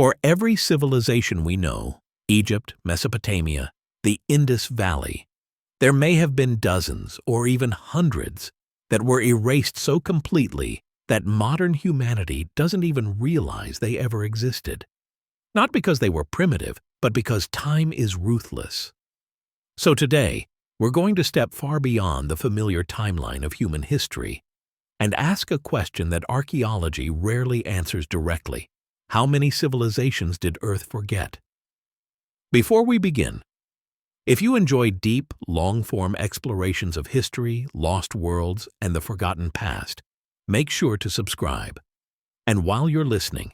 For every civilization we know, Egypt, Mesopotamia, the Indus Valley, there may have been dozens or even hundreds that were erased so completely that modern humanity doesn't even realize they ever existed. Not because they were primitive, but because time is ruthless. So today, we're going to step far beyond the familiar timeline of human history and ask a question that archaeology rarely answers directly. How many civilizations did Earth forget? Before we begin, if you enjoy deep, long-form explorations of history, lost worlds, and the forgotten past, make sure to subscribe. And while you're listening,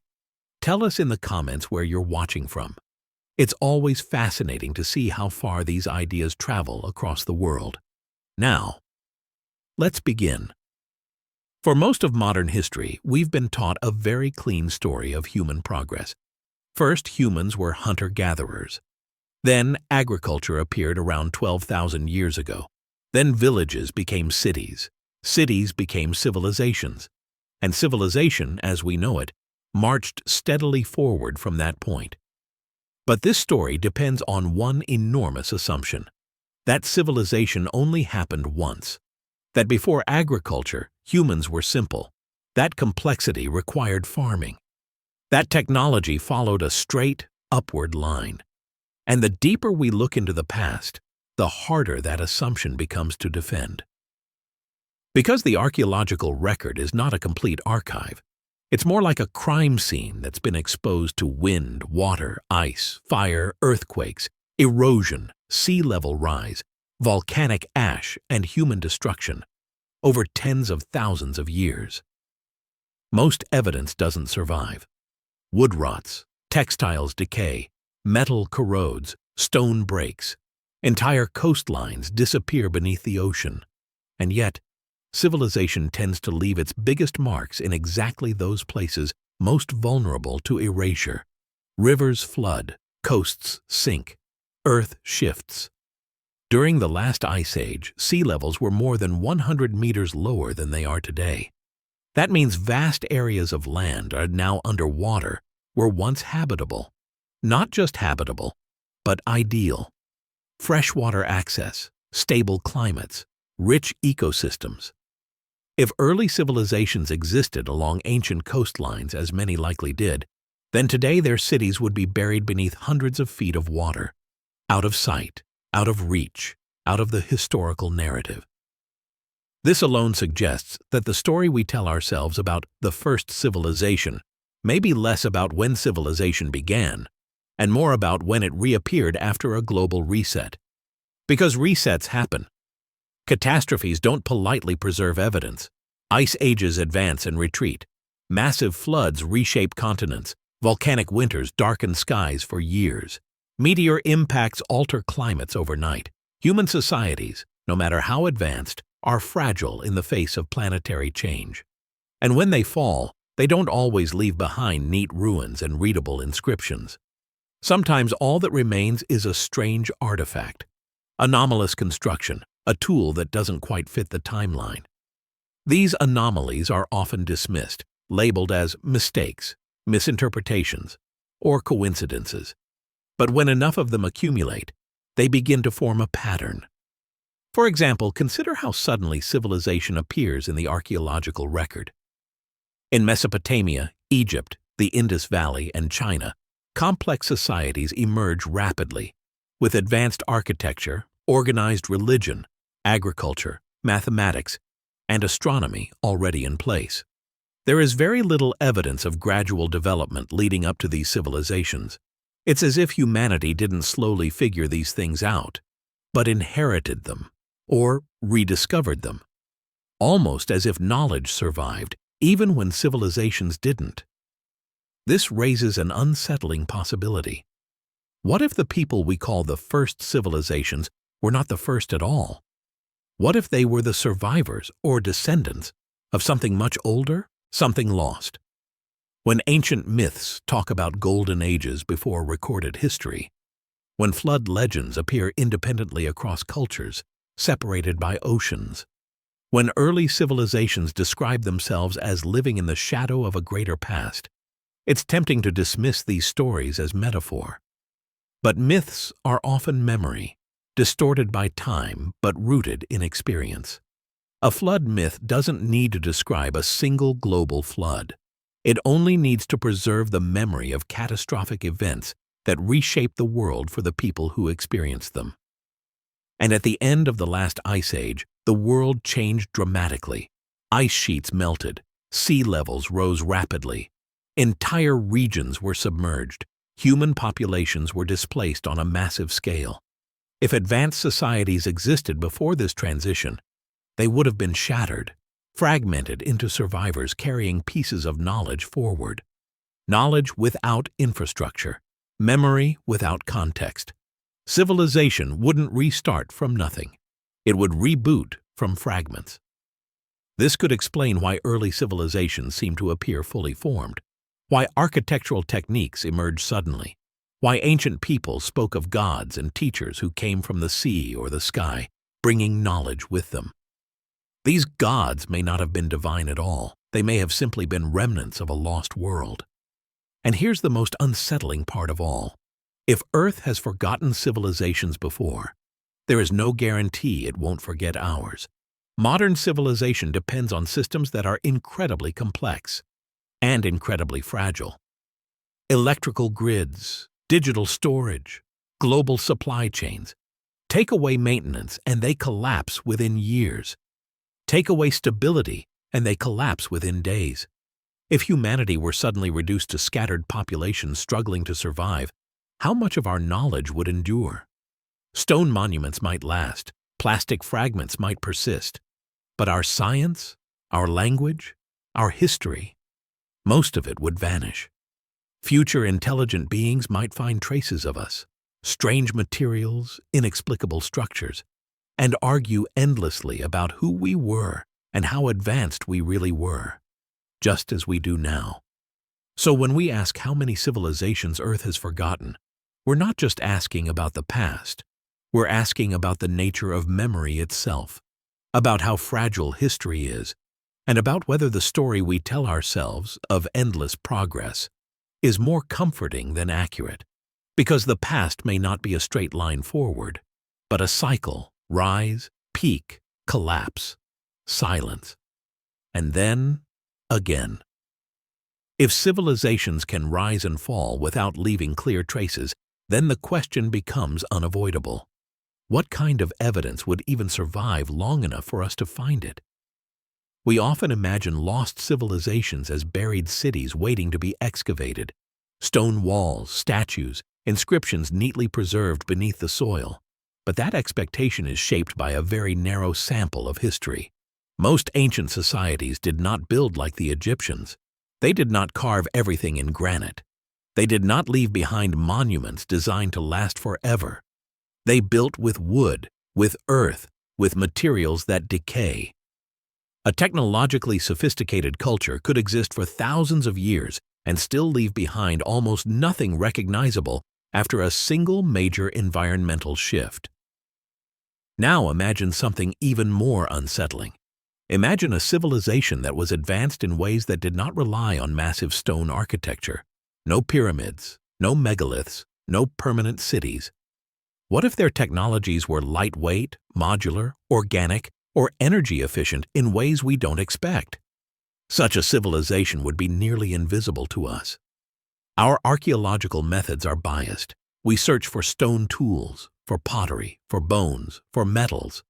tell us in the comments where you're watching from. It's always fascinating to see how far these ideas travel across the world. Now, let's begin. For most of modern history, we've been taught a very clean story of human progress. First, humans were hunter-gatherers. Then, agriculture appeared around 12,000 years ago. Then villages became cities. Cities became civilizations. And civilization, as we know it, marched steadily forward from that point. But this story depends on one enormous assumption: that civilization only happened once. That before agriculture, humans were simple. That complexity required farming. That technology followed a straight, upward line. And the deeper we look into the past, the harder that assumption becomes to defend. Because the archaeological record is not a complete archive, it's more like a crime scene that's been exposed to wind, water, ice, fire, earthquakes, erosion, sea level rise, volcanic ash, and human destruction over tens of thousands of years. Most evidence doesn't survive. Wood rots, textiles decay, metal corrodes, stone breaks, entire coastlines disappear beneath the ocean. And yet, civilization tends to leave its biggest marks in exactly those places most vulnerable to erasure. Rivers flood, coasts sink, Earth shifts. During the last ice age, sea levels were more than 100 meters lower than they are today. That means vast areas of land are now underwater, were once habitable. Not just habitable, but ideal. Freshwater access, stable climates, rich ecosystems. If early civilizations existed along ancient coastlines, as many likely did, then today their cities would be buried beneath hundreds of feet of water, out of sight, out of reach, out of the historical narrative. This alone suggests that the story we tell ourselves about the first civilization may be less about when civilization began and more about when it reappeared after a global reset. Because resets happen. Catastrophes don't politely preserve evidence. Ice ages advance and retreat. Massive floods reshape continents. Volcanic winters darken skies for years. Meteor impacts alter climates overnight. Human societies, no matter how advanced, are fragile in the face of planetary change. And when they fall, they don't always leave behind neat ruins and readable inscriptions. Sometimes all that remains is a strange artifact, anomalous construction, a tool that doesn't quite fit the timeline. These anomalies are often dismissed, labeled as mistakes, misinterpretations, or coincidences. But when enough of them accumulate, they begin to form a pattern. For example, consider how suddenly civilization appears in the archaeological record. In Mesopotamia, Egypt, the Indus Valley, and China, complex societies emerge rapidly, with advanced architecture, organized religion, agriculture, mathematics, and astronomy already in place. There is very little evidence of gradual development leading up to these civilizations. It's as if humanity didn't slowly figure these things out, but inherited them, or rediscovered them. Almost as if knowledge survived, even when civilizations didn't. This raises an unsettling possibility. What if the people we call the first civilizations were not the first at all? What if they were the survivors or descendants of something much older, something lost? When ancient myths talk about golden ages before recorded history, when flood legends appear independently across cultures, separated by oceans, when early civilizations describe themselves as living in the shadow of a greater past, It's tempting to dismiss these stories as metaphor. But myths are often memory, distorted by time but rooted in experience. A flood myth doesn't need to describe a single global flood. It only needs to preserve the memory of catastrophic events that reshaped the world for the people who experienced them. And at the end of the last ice age, the world changed dramatically. Ice sheets melted, sea levels rose rapidly, entire regions were submerged, human populations were displaced on a massive scale. If advanced societies existed before this transition, they would have been shattered, fragmented into survivors carrying pieces of knowledge forward. Knowledge without infrastructure, memory without context. Civilization wouldn't restart from nothing. It would reboot from fragments. This could explain why early civilizations seem to appear fully formed, why architectural techniques emerged suddenly, why ancient peoples spoke of gods and teachers who came from the sea or the sky, bringing knowledge with them. These gods may not have been divine at all. They may have simply been remnants of a lost world. And here's the most unsettling part of all. If Earth has forgotten civilizations before, there is no guarantee it won't forget ours. Modern civilization depends on systems that are incredibly complex and incredibly fragile. Electrical grids, digital storage, global supply chains. Take away maintenance and they collapse within years. Take away stability and they collapse within days. If humanity were suddenly reduced to scattered populations struggling to survive, how much of our knowledge would endure? Stone monuments might last, plastic fragments might persist, but our science, our language, our history, most of it would vanish. Future intelligent beings might find traces of us, strange materials, inexplicable structures, and argue endlessly about who we were and how advanced we really were, just as we do now. So when we ask how many civilizations Earth has forgotten, we're not just asking about the past, we're asking about the nature of memory itself, about how fragile history is, and about whether the story we tell ourselves of endless progress is more comforting than accurate, because the past may not be a straight line forward, but a cycle. Rise, peak, collapse, silence, and then again. If civilizations can rise and fall without leaving clear traces, then the question becomes unavoidable. What kind of evidence would even survive long enough for us to find it? We often imagine lost civilizations as buried cities waiting to be excavated, stone walls, statues, inscriptions neatly preserved beneath the soil. But that expectation is shaped by a very narrow sample of history. Most ancient societies did not build like the Egyptians. They did not carve everything in granite. They did not leave behind monuments designed to last forever. They built with wood, with earth, with materials that decay. A technologically sophisticated culture could exist for thousands of years and still leave behind almost nothing recognizable after a single major environmental shift. Now imagine something even more unsettling. Imagine a civilization that was advanced in ways that did not rely on massive stone architecture. No pyramids, no megaliths, no permanent cities. What if their technologies were lightweight, modular, organic, or energy efficient in ways we don't expect? Such a civilization would be nearly invisible to us. Our archaeological methods are biased. We search for stone tools, for pottery, for bones, for metals.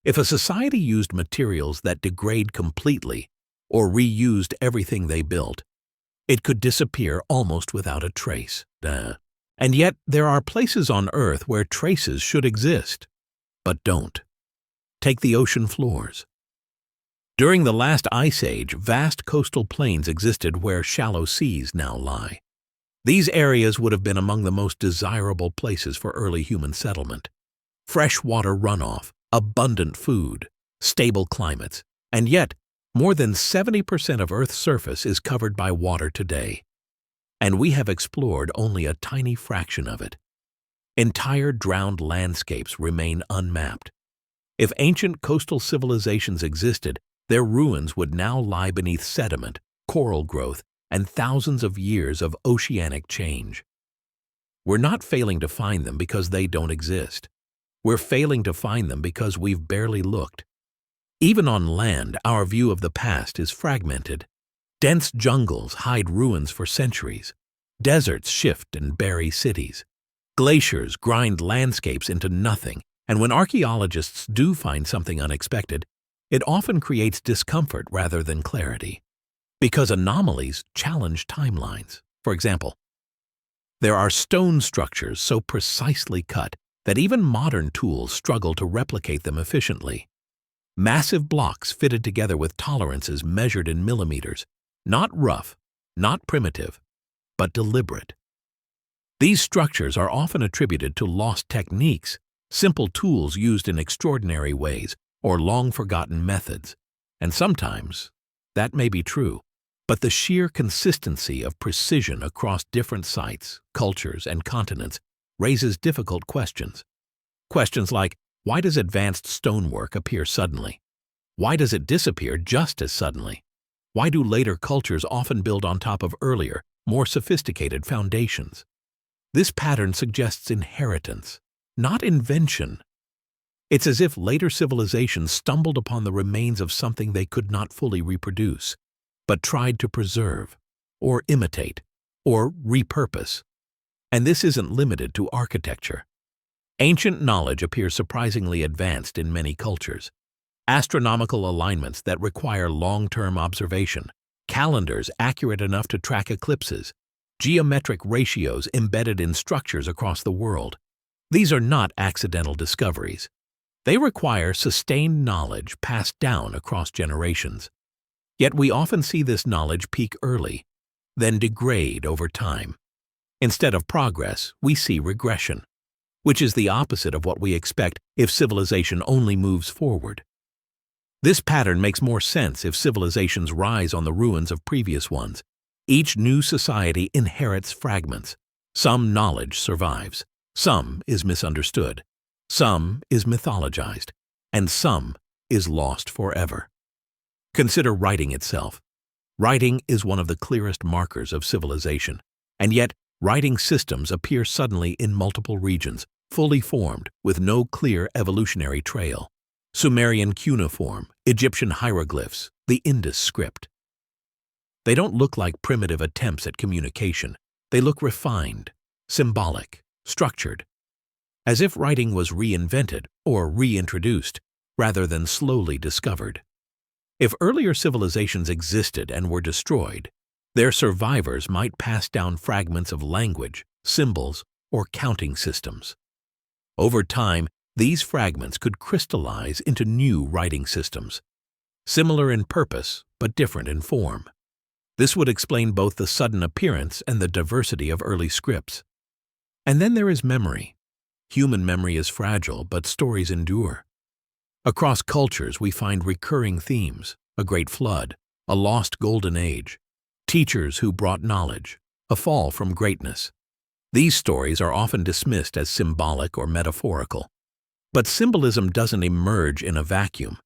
If a society used materials that degrade completely or reused everything they built, it could disappear almost without a trace. And yet there are places on Earth where traces should exist, but don't. Take the ocean floors. During the last ice age, vast coastal plains existed where shallow seas now lie. These areas would have been among the most desirable places for early human settlement. Freshwater runoff, abundant food, stable climates, and yet more than 70% of Earth's surface is covered by water today. And we have explored only a tiny fraction of it. Entire drowned landscapes remain unmapped. If ancient coastal civilizations existed, their ruins would now lie beneath sediment, coral growth, and thousands of years of oceanic change. We're not failing to find them because they don't exist. We're failing to find them because we've barely looked. Even on land, our view of the past is fragmented. Dense jungles hide ruins for centuries. Deserts shift and bury cities. Glaciers grind landscapes into nothing, and when archaeologists do find something unexpected, it often creates discomfort rather than clarity. Because anomalies challenge timelines. For example, there are stone structures so precisely cut that even modern tools struggle to replicate them efficiently. Massive blocks fitted together with tolerances measured in millimeters, not rough, not primitive, but deliberate. These structures are often attributed to lost techniques, simple tools used in extraordinary ways, or long-forgotten methods. And sometimes that may be true, but the sheer consistency of precision across different sites, cultures, and continents raises difficult questions. Questions like, why does advanced stonework appear suddenly? Why does it disappear just as suddenly? Why do later cultures often build on top of earlier, more sophisticated foundations? This pattern suggests inheritance, not invention. It's as if later civilizations stumbled upon the remains of something they could not fully reproduce, but tried to preserve, or imitate, or repurpose. And this isn't limited to architecture. Ancient knowledge appears surprisingly advanced in many cultures. Astronomical alignments that require long-term observation, calendars accurate enough to track eclipses, geometric ratios embedded in structures across the world. These are not accidental discoveries. They require sustained knowledge passed down across generations. Yet we often see this knowledge peak early, then degrade over time. Instead of progress, we see regression, which is the opposite of what we expect if civilization only moves forward. This pattern makes more sense if civilizations rise on the ruins of previous ones. Each new society inherits fragments. Some knowledge survives, some is misunderstood, some is mythologized, and some is lost forever. Consider writing itself. Writing is one of the clearest markers of civilization, and yet writing systems appear suddenly in multiple regions, fully formed, with no clear evolutionary trail. Sumerian cuneiform, Egyptian hieroglyphs, the Indus script. They don't look like primitive attempts at communication. They look refined, symbolic, structured, as if writing was reinvented or reintroduced rather than slowly discovered. If earlier civilizations existed and were destroyed, their survivors might pass down fragments of language, symbols, or counting systems. Over time, these fragments could crystallize into new writing systems, similar in purpose but different in form. This would explain both the sudden appearance and the diversity of early scripts. And then there is memory. Human memory is fragile, but stories endure. Across cultures, we find recurring themes: a great flood, a lost golden age, teachers who brought knowledge, a fall from greatness. These stories are often dismissed as symbolic or metaphorical. But symbolism doesn't emerge in a vacuum.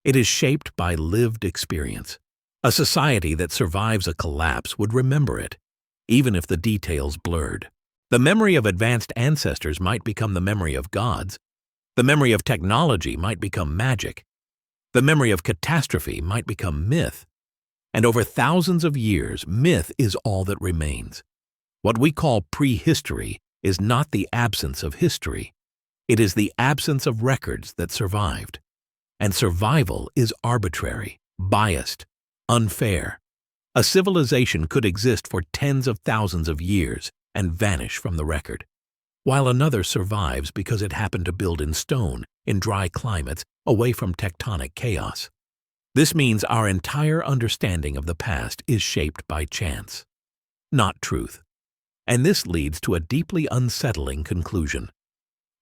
It is shaped by lived experience. A society that survives a collapse would remember it, even if the details blurred. The memory of advanced ancestors might become the memory of gods. The memory of technology might become magic. The memory of catastrophe might become myth. And over thousands of years, myth is all that remains. What we call prehistory is not the absence of history. It is the absence of records that survived. And survival is arbitrary, biased, unfair. A civilization could exist for tens of thousands of years and vanish from the record, while another survives because it happened to build in stone, in dry climates, away from tectonic chaos. This means our entire understanding of the past is shaped by chance, not truth. And this leads to a deeply unsettling conclusion.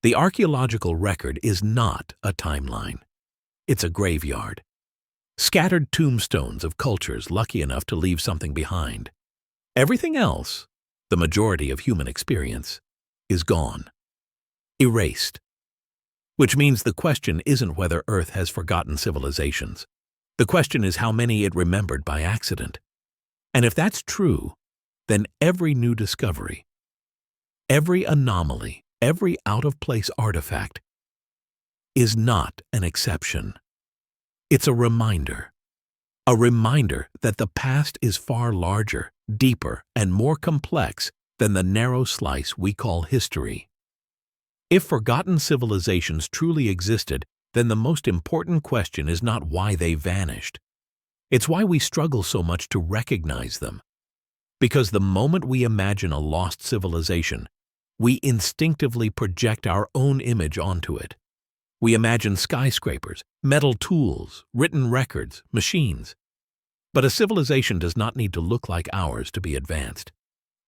The archaeological record is not a timeline. It's a graveyard. Scattered tombstones of cultures lucky enough to leave something behind. Everything else, the majority of human experience, is gone. Erased. Which means the question isn't whether Earth has forgotten civilizations. The question is how many it remembered by accident. And if that's true, then every new discovery, every anomaly, every out-of-place artifact is not an exception. It's a reminder that the past is far larger, deeper, and more complex than the narrow slice we call history. If forgotten civilizations truly existed, then the most important question is not why they vanished. It's why we struggle so much to recognize them. Because the moment we imagine a lost civilization, we instinctively project our own image onto it. We imagine skyscrapers, metal tools, written records, machines. But a civilization does not need to look like ours to be advanced.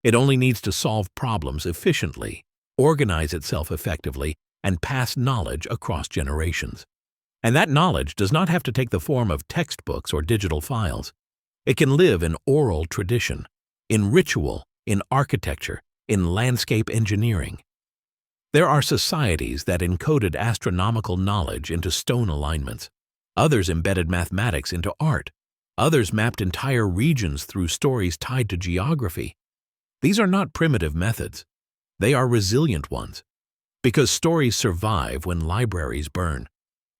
It only needs to solve problems efficiently, organize itself effectively, and pass knowledge across generations. And that knowledge does not have to take the form of textbooks or digital files. It can live in oral tradition, in ritual, in architecture, in landscape engineering. There are societies that encoded astronomical knowledge into stone alignments. Others embedded mathematics into art. Others mapped entire regions through stories tied to geography. These are not primitive methods. They are resilient ones. Because stories survive when libraries burn.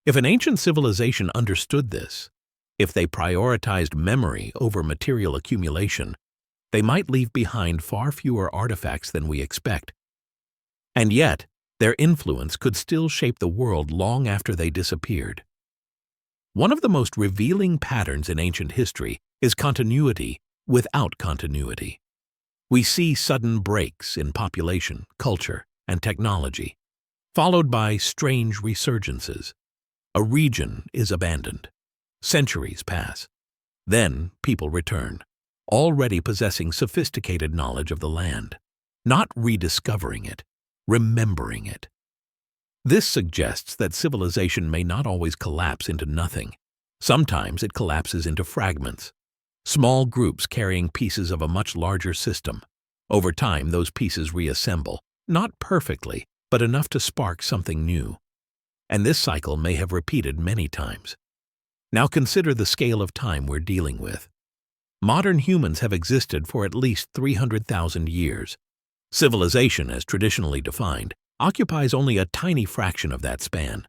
If an ancient civilization understood this, if they prioritized memory over material accumulation, they might leave behind far fewer artifacts than we expect. And yet, their influence could still shape the world long after they disappeared. One of the most revealing patterns in ancient history is continuity without continuity. We see sudden breaks in population, culture, and technology, followed by strange resurgences. A region is abandoned. Centuries pass. Then people return, already possessing sophisticated knowledge of the land, not rediscovering it, remembering it. This suggests that civilization may not always collapse into nothing. Sometimes it collapses into fragments, small groups carrying pieces of a much larger system. Over time, those pieces reassemble, not perfectly, but enough to spark something new. And this cycle may have repeated many times. Now consider the scale of time we're dealing with. Modern humans have existed for at least 300,000 years. Civilization, as traditionally defined, occupies only a tiny fraction of that span.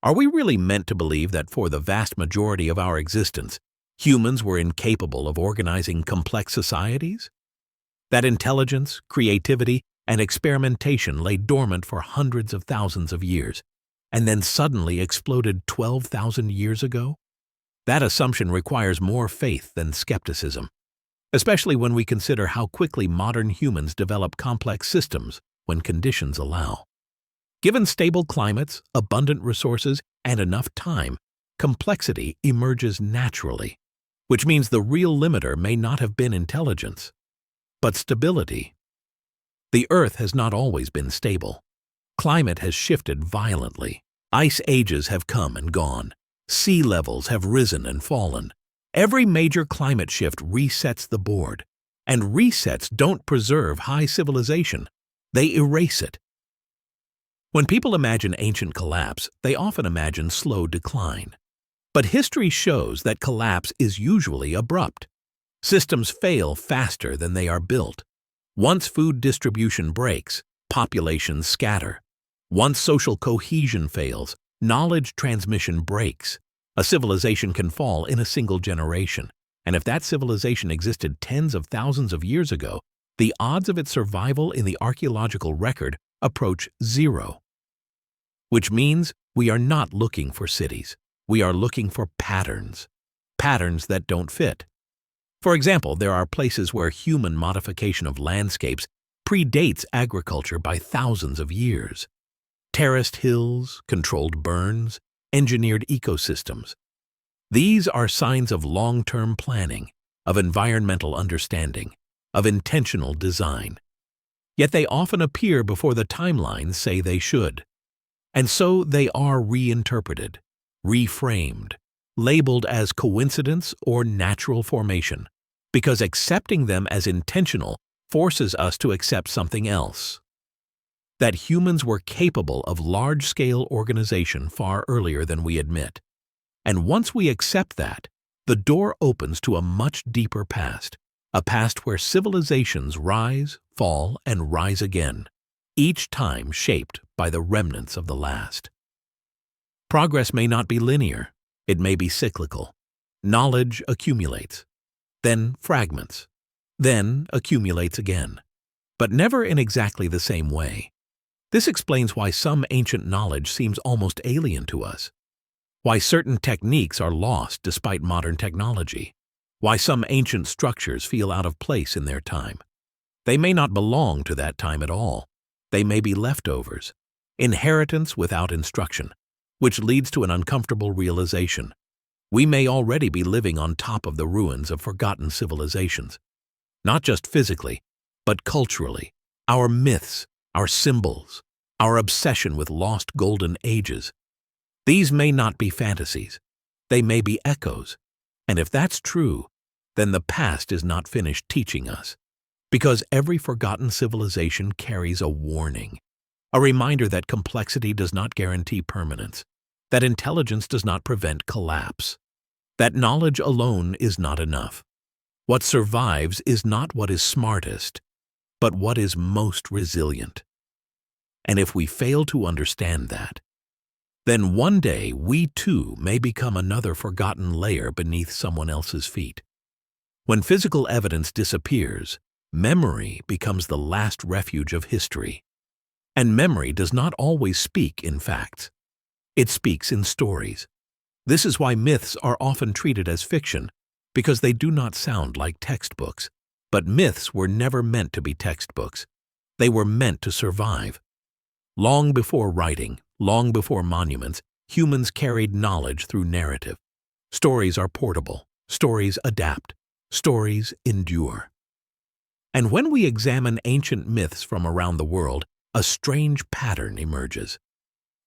Are we really meant to believe that for the vast majority of our existence, humans were incapable of organizing complex societies? That intelligence, creativity, and experimentation lay dormant for hundreds of thousands of years, and then suddenly exploded 12,000 years ago? That assumption requires more faith than skepticism, especially when we consider how quickly modern humans develop complex systems when conditions allow. Given stable climates, abundant resources, and enough time, complexity emerges naturally, which means the real limiter may not have been intelligence, but stability. The Earth has not always been stable. Climate has shifted violently. Ice ages have come and gone. Sea levels have risen and fallen. Every major climate shift resets the board, and resets don't preserve high civilization. They erase it. When people imagine ancient collapse, they often imagine slow decline. But history shows that collapse is usually abrupt. Systems fail faster than they are built. Once food distribution breaks, populations scatter. Once social cohesion fails, knowledge transmission breaks. A civilization can fall in a single generation, and if that civilization existed tens of thousands of years ago, the odds of its survival in the archaeological record approach zero. Which means we are not looking for cities. We are looking for patterns. Patterns that don't fit. For example, there are places where human modification of landscapes predates agriculture by thousands of years. Terraced hills, controlled burns, engineered ecosystems. These are signs of long-term planning, of environmental understanding, of intentional design. Yet they often appear before the timelines say they should. And so they are reinterpreted, reframed, labeled as coincidence or natural formation, because accepting them as intentional forces us to accept something else. That humans were capable of large-scale organization far earlier than we admit. And once we accept that, the door opens to a much deeper past, a past where civilizations rise, fall, and rise again, each time shaped by the remnants of the last. Progress may not be linear, it may be cyclical. Knowledge accumulates, then fragments, then accumulates again, but never in exactly the same way. This explains why some ancient knowledge seems almost alien to us, why certain techniques are lost despite modern technology, why some ancient structures feel out of place in their time. They may not belong to that time at all. They may be leftovers, inheritance without instruction, which leads to an uncomfortable realization. We may already be living on top of the ruins of forgotten civilizations, not just physically, but culturally. Our myths, our symbols, our obsession with lost golden ages. These may not be fantasies. They may be echoes. And if that's true, then the past is not finished teaching us. Because every forgotten civilization carries a warning, a reminder that complexity does not guarantee permanence, that intelligence does not prevent collapse, that knowledge alone is not enough. What survives is not what is smartest, but what is most resilient. And if we fail to understand that, then one day we too may become another forgotten layer beneath someone else's feet. When physical evidence disappears, memory becomes the last refuge of history. And memory does not always speak in facts. It speaks in stories. This is why myths are often treated as fiction, because they do not sound like textbooks. But myths were never meant to be textbooks. They were meant to survive. Long before writing, long before monuments, humans carried knowledge through narrative. Stories are portable. Stories adapt. Stories endure. And when we examine ancient myths from around the world, a strange pattern emerges.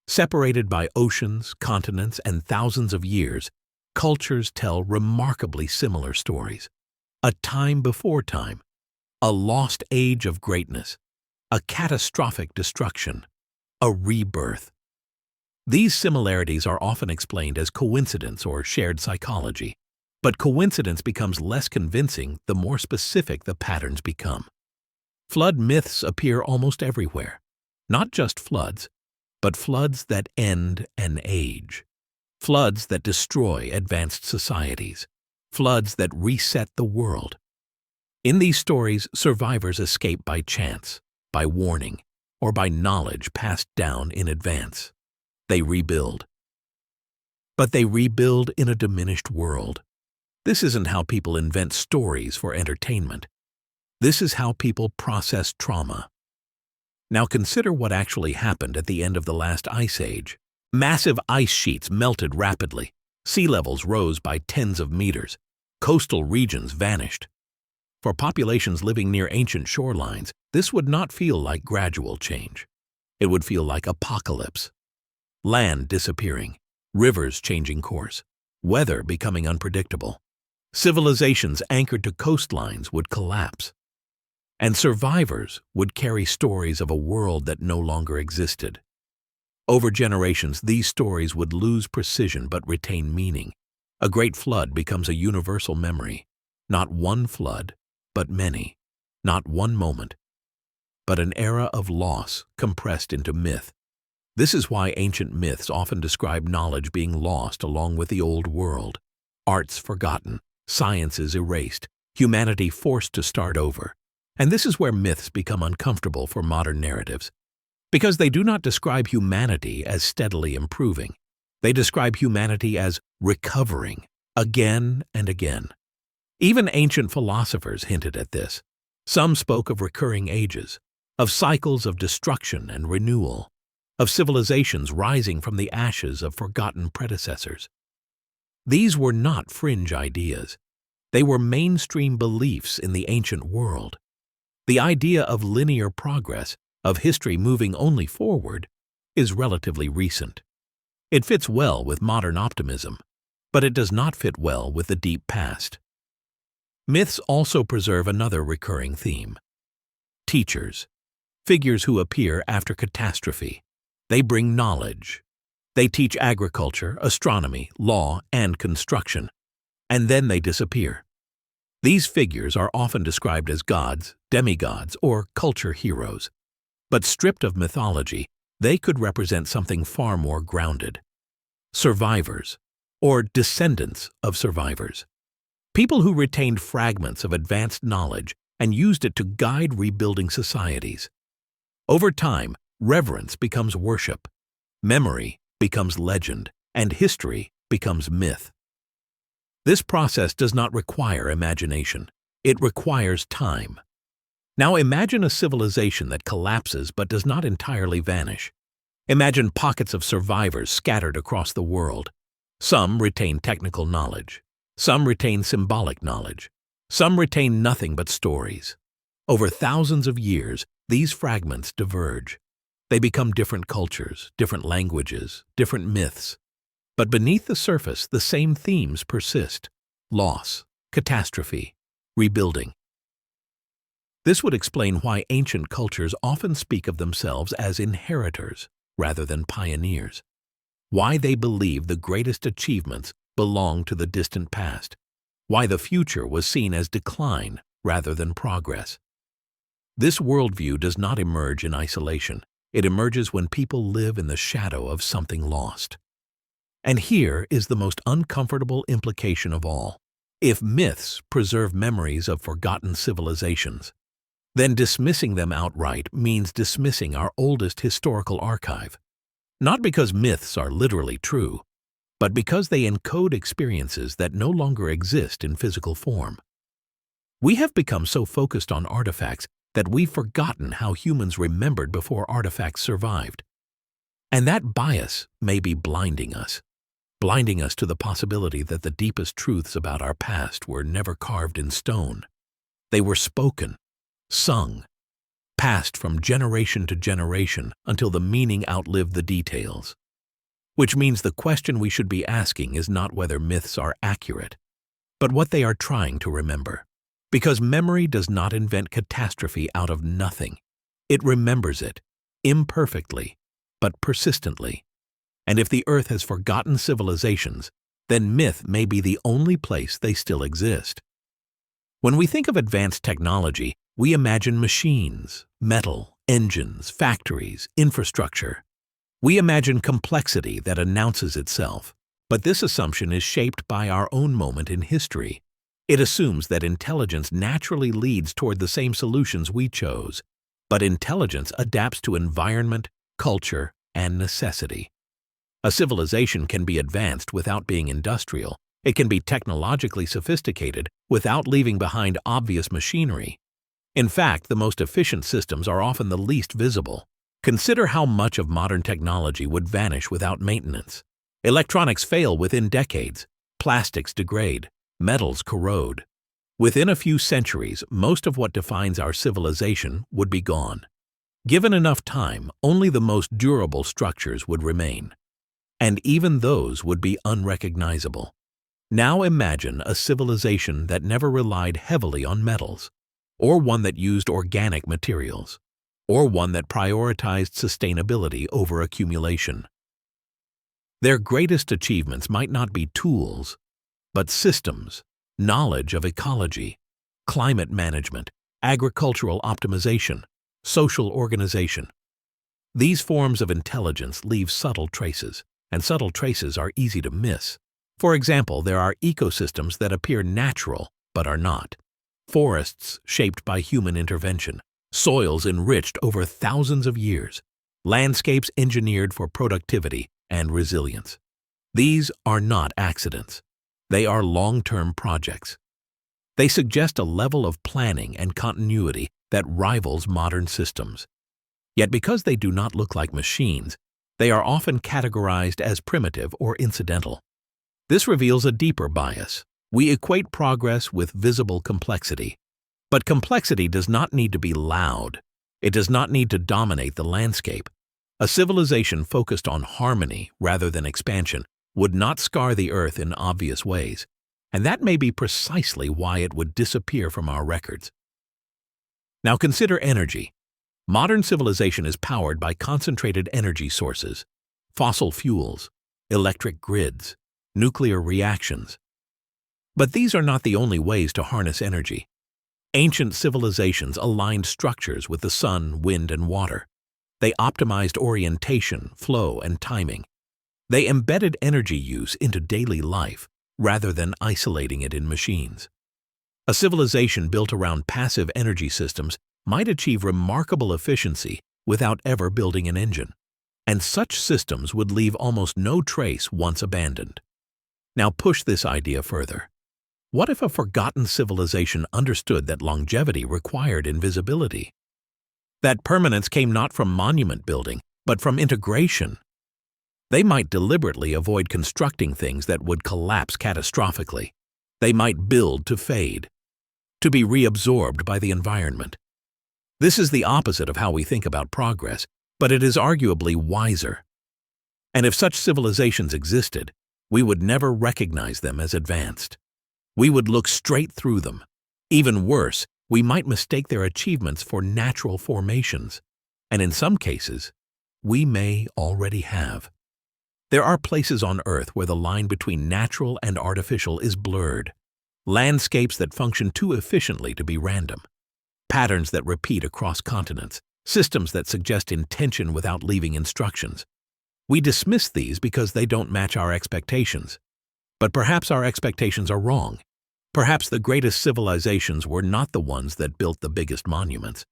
Separated by oceans, continents, and thousands of years, cultures tell remarkably similar stories. A time before time, a lost age of greatness, a catastrophic destruction, a rebirth. These similarities are often explained as coincidence or shared psychology, but coincidence becomes less convincing the more specific the patterns become. Flood myths appear almost everywhere, not just floods, but floods that end an age, floods that destroy advanced societies, floods that reset the world. In these stories, survivors escape by chance, by warning, or by knowledge passed down in advance. They rebuild. But they rebuild in a diminished world. This isn't how people invent stories for entertainment. This is how people process trauma. Now consider what actually happened at the end of the last ice age. Massive ice sheets melted rapidly. Sea levels rose by tens of meters. Coastal regions vanished. For populations living near ancient shorelines, this would not feel like gradual change. It would feel like apocalypse. Land disappearing, rivers changing course, weather becoming unpredictable. Civilizations anchored to coastlines would collapse. And survivors would carry stories of a world that no longer existed. Over generations, these stories would lose precision but retain meaning. A great flood becomes a universal memory. Not one flood, but many. Not one moment, but an era of loss compressed into myth. This is why ancient myths often describe knowledge being lost along with the old world. Arts forgotten, sciences erased, humanity forced to start over. And this is where myths become uncomfortable for modern narratives. Because they do not describe humanity as steadily improving. They describe humanity as recovering, again and again. Even ancient philosophers hinted at this. Some spoke of recurring ages, of cycles of destruction and renewal, of civilizations rising from the ashes of forgotten predecessors. These were not fringe ideas. They were mainstream beliefs in the ancient world. The idea of linear progress, of history moving only forward, is relatively recent. It fits well with modern optimism, but it does not fit well with the deep past. Myths also preserve another recurring theme. Teachers, figures who appear after catastrophe. They bring knowledge. They teach agriculture, astronomy, law, and construction, and then they disappear. These figures are often described as gods, demigods, or culture heroes. But stripped of mythology, they could represent something far more grounded. Survivors, or descendants of survivors. People who retained fragments of advanced knowledge and used it to guide rebuilding societies. Over time, reverence becomes worship, memory becomes legend, and history becomes myth. This process does not require imagination. It requires time. Now imagine a civilization that collapses but does not entirely vanish. Imagine pockets of survivors scattered across the world. Some retain technical knowledge. Some retain symbolic knowledge. Some retain nothing but stories. Over thousands of years, these fragments diverge. They become different cultures, different languages, different myths. But beneath the surface, the same themes persist: loss, catastrophe, rebuilding. This would explain why ancient cultures often speak of themselves as inheritors rather than pioneers, why they believe the greatest achievements belong to the distant past, why the future was seen as decline rather than progress. This worldview does not emerge in isolation. It emerges when people live in the shadow of something lost. And here is the most uncomfortable implication of all. If myths preserve memories of forgotten civilizations, then dismissing them outright means dismissing our oldest historical archive. Not because myths are literally true, but because they encode experiences that no longer exist in physical form. We have become so focused on artifacts that we've forgotten how humans remembered before artifacts survived. And that bias may be blinding us to the possibility that the deepest truths about our past were never carved in stone. They were spoken, sung, passed from generation to generation until the meaning outlived the details. Which means the question we should be asking is not whether myths are accurate, but what they are trying to remember. Because memory does not invent catastrophe out of nothing. It remembers it, imperfectly, but persistently. And if the Earth has forgotten civilizations, then myth may be the only place they still exist. When we think of advanced technology, we imagine machines, metal, engines, factories, infrastructure. We imagine complexity that announces itself. But this assumption is shaped by our own moment in history. It assumes that intelligence naturally leads toward the same solutions we chose, but intelligence adapts to environment, culture, and necessity. A civilization can be advanced without being industrial. It can be technologically sophisticated without leaving behind obvious machinery. In fact, the most efficient systems are often the least visible. Consider how much of modern technology would vanish without maintenance. Electronics fail within decades. Plastics degrade. Metals corrode. Within a few centuries, most of what defines our civilization would be gone. Given enough time, only the most durable structures would remain. And even those would be unrecognizable. Now imagine a civilization that never relied heavily on metals, or one that used organic materials, or one that prioritized sustainability over accumulation. Their greatest achievements might not be tools, but systems, knowledge of ecology, climate management, agricultural optimization, social organization. These forms of intelligence leave subtle traces, and subtle traces are easy to miss. For example, there are ecosystems that appear natural but are not. Forests shaped by human intervention, soils enriched over thousands of years, landscapes engineered for productivity and resilience. These are not accidents. They are long-term projects. They suggest a level of planning and continuity that rivals modern systems. Yet because they do not look like machines, they are often categorized as primitive or incidental. This reveals a deeper bias. We equate progress with visible complexity. But complexity does not need to be loud. It does not need to dominate the landscape. A civilization focused on harmony rather than expansion would not scar the Earth in obvious ways, and that may be precisely why it would disappear from our records. Now consider energy. Modern civilization is powered by concentrated energy sources, fossil fuels, electric grids, nuclear reactions. But these are not the only ways to harness energy. Ancient civilizations aligned structures with the sun, wind, and water. They optimized orientation, flow, and timing. They embedded energy use into daily life rather than isolating it in machines. A civilization built around passive energy systems might achieve remarkable efficiency without ever building an engine, and such systems would leave almost no trace once abandoned. Now push this idea further. What if a forgotten civilization understood that longevity required invisibility? That permanence came not from monument building, but from integration. They might deliberately avoid constructing things that would collapse catastrophically. They might build to fade, to be reabsorbed by the environment. This is the opposite of how we think about progress, but it is arguably wiser. And if such civilizations existed, we would never recognize them as advanced. We would look straight through them. Even worse, we might mistake their achievements for natural formations, and in some cases, we may already have. There are places on Earth where the line between natural and artificial is blurred. Landscapes that function too efficiently to be random. Patterns that repeat across continents. Systems that suggest intention without leaving instructions. We dismiss these because they don't match our expectations. But perhaps our expectations are wrong. Perhaps the greatest civilizations were not the ones that built the biggest monuments,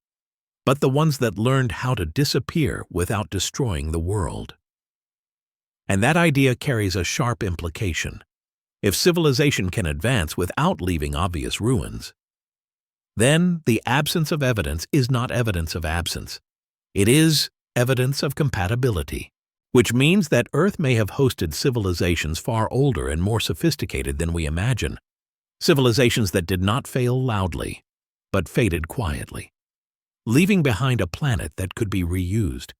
but the ones that learned how to disappear without destroying the world. And that idea carries a sharp implication. If civilization can advance without leaving obvious ruins, then the absence of evidence is not evidence of absence. It is evidence of compatibility, which means that Earth may have hosted civilizations far older and more sophisticated than we imagine. Civilizations that did not fail loudly, but faded quietly, leaving behind a planet that could be reused.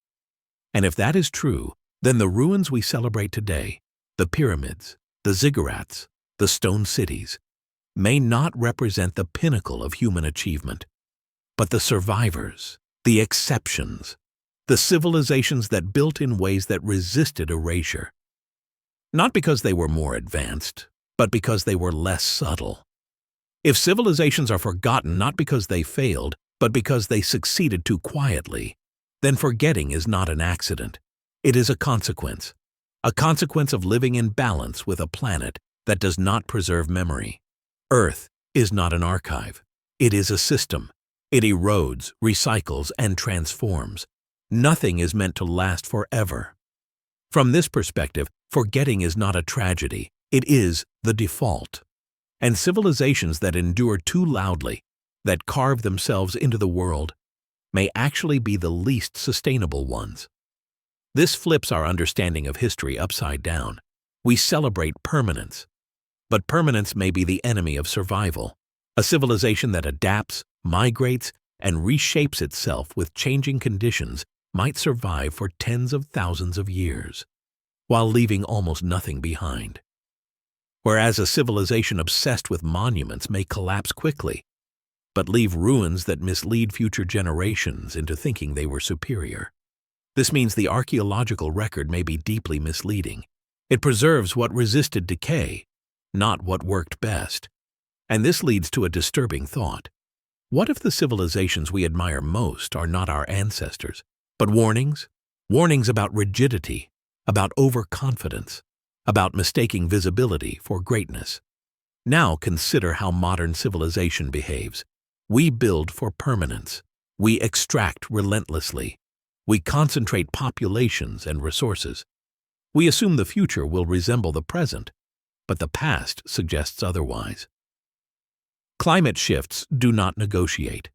And if that is true, then the ruins we celebrate today, the pyramids, the ziggurats, the stone cities, may not represent the pinnacle of human achievement, but the survivors, the exceptions, the civilizations that built in ways that resisted erasure. Not because they were more advanced, but because they were less subtle. If civilizations are forgotten not because they failed, but because they succeeded too quietly, then forgetting is not an accident. It is a consequence of living in balance with a planet that does not preserve memory. Earth is not an archive. It is a system. It erodes, recycles, and transforms. Nothing is meant to last forever. From this perspective, forgetting is not a tragedy. It is the default. And civilizations that endure too loudly, that carve themselves into the world, may actually be the least sustainable ones. This flips our understanding of history upside down. We celebrate permanence, but permanence may be the enemy of survival. A civilization that adapts, migrates, and reshapes itself with changing conditions might survive for tens of thousands of years, while leaving almost nothing behind. Whereas a civilization obsessed with monuments may collapse quickly, but leave ruins that mislead future generations into thinking they were superior. This means the archaeological record may be deeply misleading. It preserves what resisted decay, not what worked best. And this leads to a disturbing thought. What if the civilizations we admire most are not our ancestors, but warnings? Warnings about rigidity, about overconfidence, about mistaking visibility for greatness. Now consider how modern civilization behaves. We build for permanence. We extract relentlessly. We concentrate populations and resources. We assume the future will resemble the present, but the past suggests otherwise. Climate shifts do not negotiate.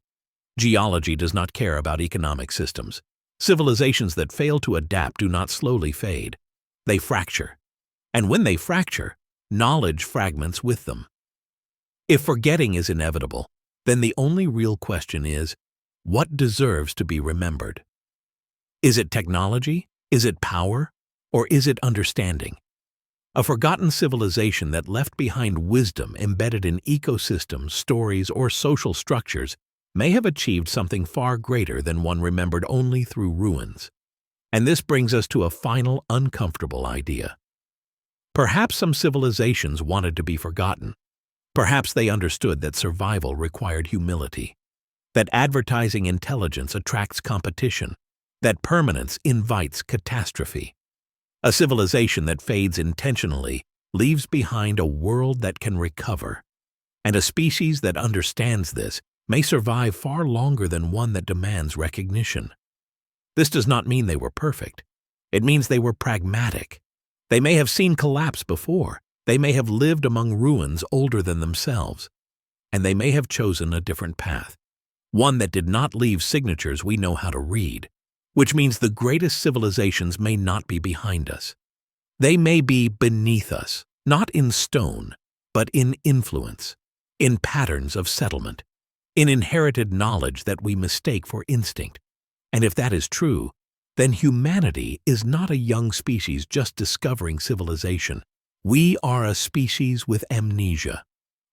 Geology does not care about economic systems. Civilizations that fail to adapt do not slowly fade. They fracture. And when they fracture, knowledge fragments with them. If forgetting is inevitable, then the only real question is, what deserves to be remembered? Is it technology? Is it power? Or is it understanding? A forgotten civilization that left behind wisdom embedded in ecosystems, stories, or social structures may have achieved something far greater than one remembered only through ruins. And this brings us to a final uncomfortable idea. Perhaps some civilizations wanted to be forgotten, Perhaps they understood that survival required humility, that advertising intelligence attracts competition, that permanence invites catastrophe. A civilization that fades intentionally leaves behind a world that can recover, and a species that understands this may survive far longer than one that demands recognition. This does not mean they were perfect. It means they were pragmatic. They may have seen collapse before. They may have lived among ruins older than themselves. And they may have chosen a different path, one that did not leave signatures we know how to read, which means the greatest civilizations may not be behind us. They may be beneath us, not in stone, but in influence, in patterns of settlement, in inherited knowledge that we mistake for instinct. And if that is true, then humanity is not a young species just discovering civilization. We are a species with amnesia,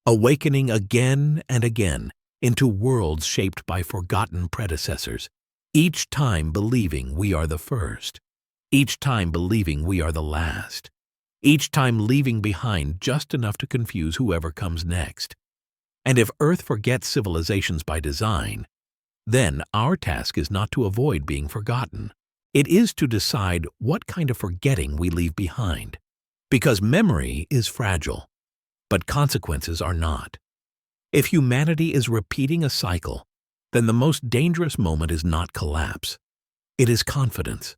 awakening again and again into worlds shaped by forgotten predecessors, each time believing we are the first, each time believing we are the last, each time leaving behind just enough to confuse whoever comes next. And if Earth forgets civilizations by design, then our task is not to avoid being forgotten. It is to decide what kind of forgetting we leave behind. Because memory is fragile, but consequences are not. If humanity is repeating a cycle, then the most dangerous moment is not collapse. It is confidence,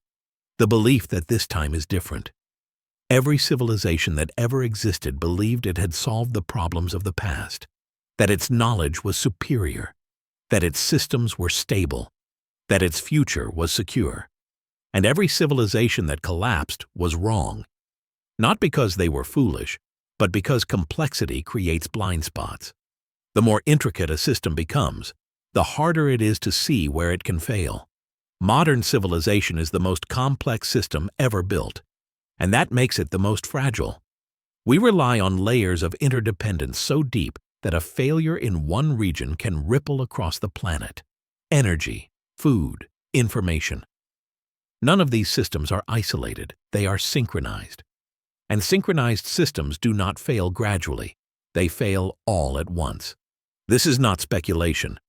the belief that this time is different. Every civilization that ever existed believed it had solved the problems of the past, that its knowledge was superior, that its systems were stable, that its future was secure. And every civilization that collapsed was wrong. Not because they were foolish, but because complexity creates blind spots. The more intricate a system becomes, the harder it is to see where it can fail. Modern civilization is the most complex system ever built, and that makes it the most fragile. We rely on layers of interdependence so deep that a failure in one region can ripple across the planet. Energy, food, information. None of these systems are isolated, they are synchronized. And synchronized systems do not fail gradually, they fail all at once. This is not speculation.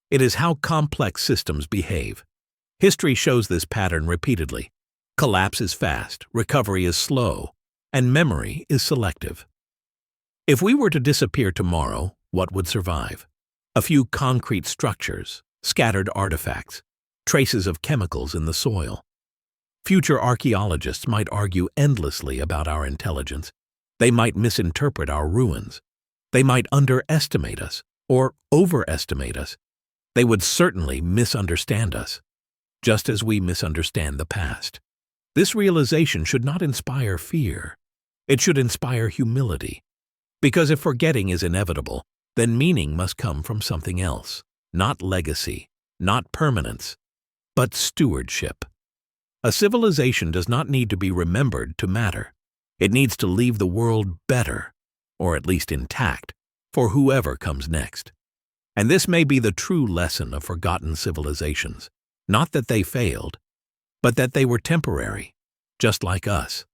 It is how complex systems behave. History shows this pattern repeatedly. Collapse is fast, recovery is slow, and memory is selective. If we were to disappear tomorrow, what would survive? A few concrete structures, scattered artifacts, traces of chemicals in the soil. Future archaeologists might argue endlessly about our intelligence. They might misinterpret our ruins. They might underestimate us or overestimate us. They would certainly misunderstand us, just as we misunderstand the past. This realization should not inspire fear. It should inspire humility. Because if forgetting is inevitable, then meaning must come from something else. Not legacy, not permanence, but stewardship. A civilization does not need to be remembered to matter. It needs to leave the world better, or at least intact, for whoever comes next. And this may be the true lesson of forgotten civilizations. Not that they failed, but that they were temporary, just like us.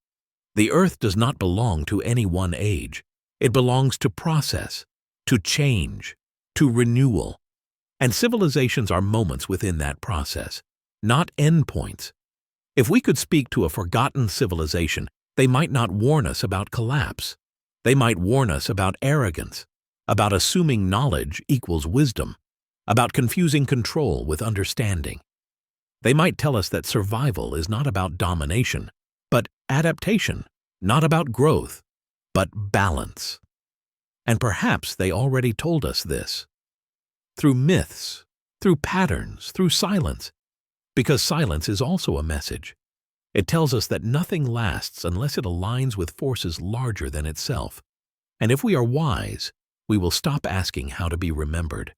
The Earth does not belong to any one age. It belongs to process, to change, to renewal. And civilizations are moments within that process, not endpoints. If we could speak to a forgotten civilization, they might not warn us about collapse. They might warn us about arrogance, about assuming knowledge equals wisdom, about confusing control with understanding. They might tell us that survival is not about domination, but adaptation, not about growth, but balance. And perhaps they already told us this. Through myths, through patterns, through silence. Because silence is also a message. It tells us that nothing lasts unless it aligns with forces larger than itself. And if we are wise, we will stop asking how to be remembered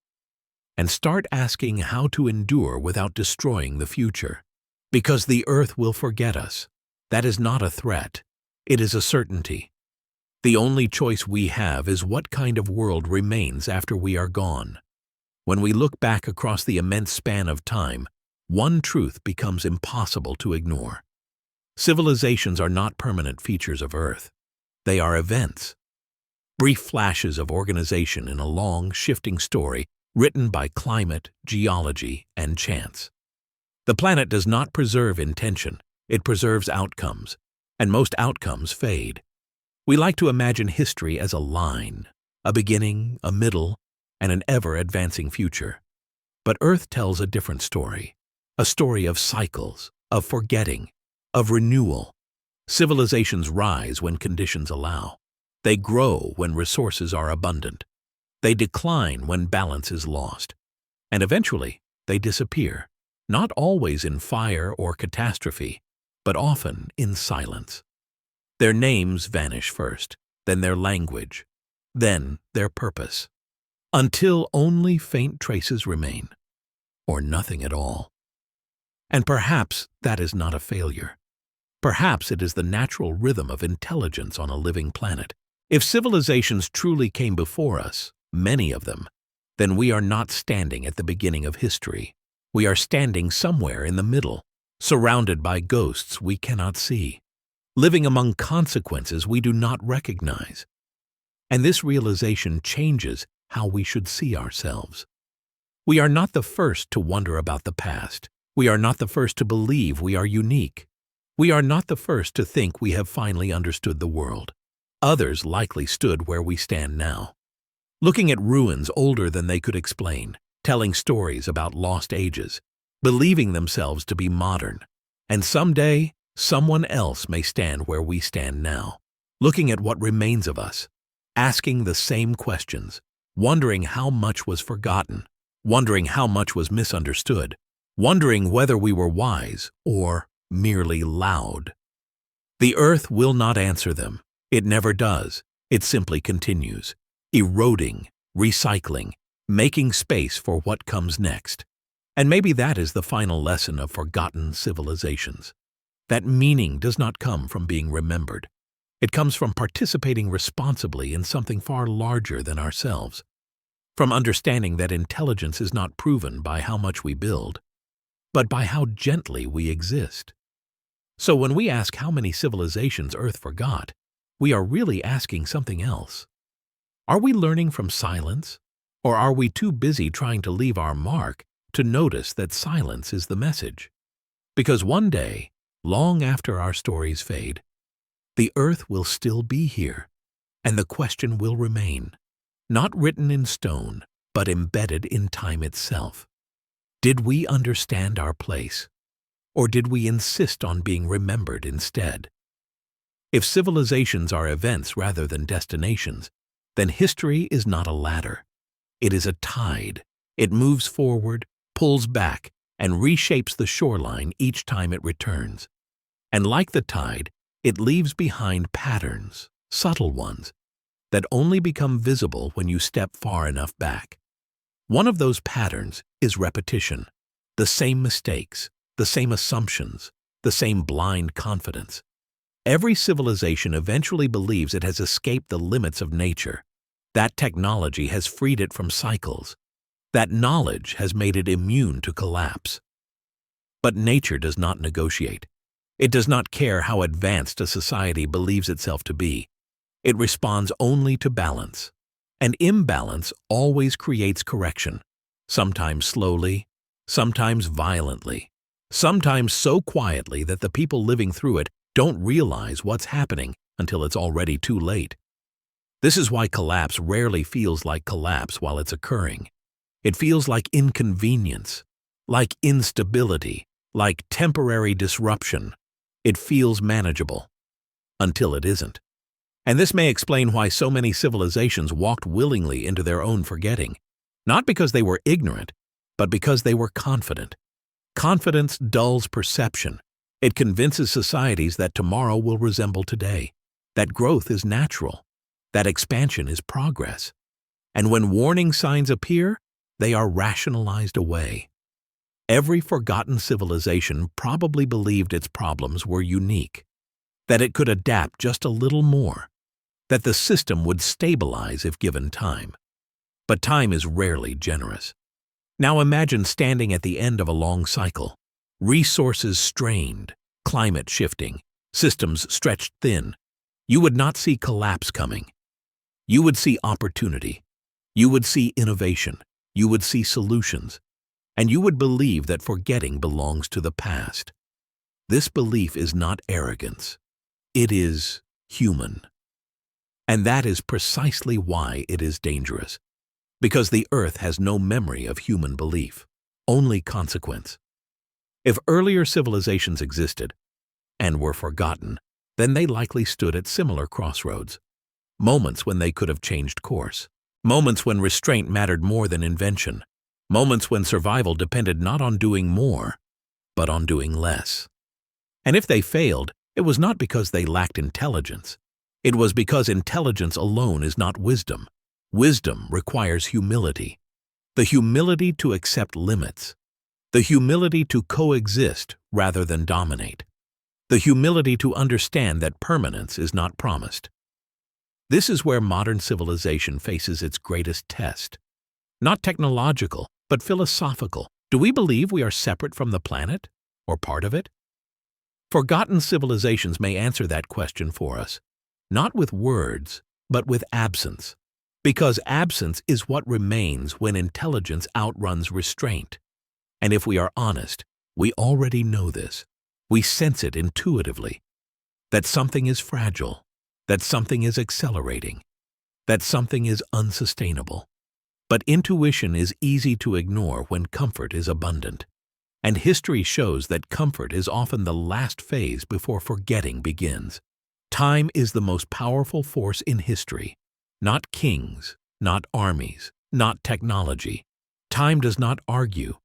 and start asking how to endure without destroying the future. Because the Earth will forget us. That is not a threat. It is a certainty. The only choice we have is what kind of world remains after we are gone. When we look back across the immense span of time, one truth becomes impossible to ignore. Civilizations are not permanent features of Earth. They are events. brief flashes of organization in a long, shifting story written by climate, geology, and chance. The planet does not preserve intention, it preserves outcomes, and most outcomes fade. We like to imagine history as a line, a beginning, a middle, and an ever-advancing future. But Earth tells a different story, a story of cycles, of forgetting, of renewal. Civilizations rise when conditions allow. They grow when resources are abundant. They decline when balance is lost. And eventually, they disappear, not always in fire or catastrophe, but often in silence. Their names vanish first, then their language, then their purpose, until only faint traces remain, or nothing at all. And perhaps that is not a failure. Perhaps it is the natural rhythm of intelligence on a living planet. If civilizations truly came before us, many of them, then we are not standing at the beginning of history. We are standing somewhere in the middle, surrounded by ghosts we cannot see, living among consequences we do not recognize. And this realization changes how we should see ourselves. We are not the first to wonder about the past. We are not the first to believe we are unique. We are not the first to think we have finally understood the world. Others likely stood where we stand now, looking at ruins older than they could explain, telling stories about lost ages, believing themselves to be modern. And someday, someone else may stand where we stand now, looking at what remains of us, asking the same questions, wondering how much was forgotten, wondering how much was misunderstood, wondering whether we were wise or merely loud. The Earth will not answer them. It never does. It simply continues, eroding, recycling, making space for what comes next. And maybe that is the final lesson of forgotten civilizations. That meaning does not come from being remembered. It comes from participating responsibly in something far larger than ourselves, from understanding that intelligence is not proven by how much we build, but by how gently we exist. So when we ask how many civilizations Earth forgot, we are really asking something else. Are we learning from silence, or are we too busy trying to leave our mark to notice that silence is the message? Because one day, long after our stories fade, the Earth will still be here, and the question will remain, not written in stone, but embedded in time itself. Did we understand our place, or did we insist on being remembered instead? If civilizations are events rather than destinations, then history is not a ladder. It is a tide. It moves forward, pulls back, and reshapes the shoreline each time it returns. And like the tide, it leaves behind patterns, subtle ones, that only become visible when you step far enough back. One of those patterns is repetition, the same mistakes, the same assumptions, the same blind confidence. Every civilization eventually believes it has escaped the limits of nature. That technology has freed it from cycles. That knowledge has made it immune to collapse. But nature does not negotiate. It does not care how advanced a society believes itself to be. It responds only to balance. And imbalance always creates correction, sometimes slowly, sometimes violently, sometimes so quietly that the people living through it don't realize what's happening until it's already too late. This is why collapse rarely feels like collapse while it's occurring. It feels like inconvenience, like instability, like temporary disruption. It feels manageable, until it isn't. And this may explain why so many civilizations walked willingly into their own forgetting, not because they were ignorant, but because they were confident. Confidence dulls perception. It convinces societies that tomorrow will resemble today, that growth is natural, that expansion is progress. And when warning signs appear, they are rationalized away. Every forgotten civilization probably believed its problems were unique, that it could adapt just a little more, that the system would stabilize if given time. But time is rarely generous. Now imagine standing at the end of a long cycle, resources strained, climate shifting, systems stretched thin. You would not see collapse coming. You would see opportunity. You would see innovation. You would see solutions. And you would believe that forgetting belongs to the past. This belief is not arrogance. It is human. And that is precisely why it is dangerous. Because the earth has no memory of human belief, only consequence. If earlier civilizations existed and were forgotten, then they likely stood at similar crossroads. Moments when they could have changed course. Moments when restraint mattered more than invention. Moments when survival depended not on doing more, but on doing less. And if they failed, it was not because they lacked intelligence. It was because intelligence alone is not wisdom. Wisdom requires humility. The humility to accept limits. The humility to coexist rather than dominate. The humility to understand that permanence is not promised. This is where modern civilization faces its greatest test. Not technological, but philosophical. Do we believe we are separate from the planet, or part of it? Forgotten civilizations may answer that question for us, not with words, but with absence. Because absence is what remains when intelligence outruns restraint. And if we are honest, we already know this. We sense it intuitively. That something is fragile, that something is accelerating, that something is unsustainable. But intuition is easy to ignore when comfort is abundant. And history shows that comfort is often the last phase before forgetting begins. Time is the most powerful force in history. Not kings, not armies, not technology. Time does not argue.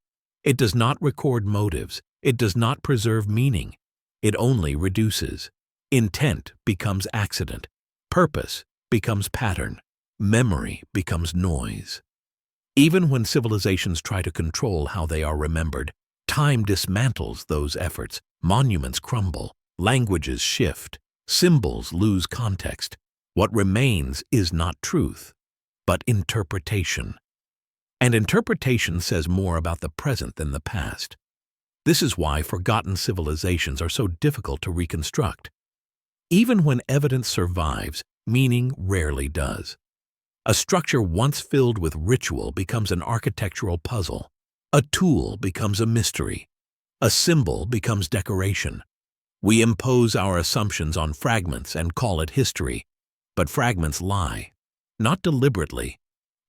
It does not record motives. It does not preserve meaning. It only reduces. Intent becomes accident. Purpose becomes pattern. Memory becomes noise. Even when civilizations try to control how they are remembered, time dismantles those efforts. Monuments crumble. Languages shift. Symbols lose context. What remains is not truth, but interpretation. And interpretation says more about the present than the past. This is why forgotten civilizations are so difficult to reconstruct. Even when evidence survives, meaning rarely does. A structure once filled with ritual becomes an architectural puzzle. A tool becomes a mystery. A symbol becomes decoration. We impose our assumptions on fragments and call it history. But fragments lie, not deliberately,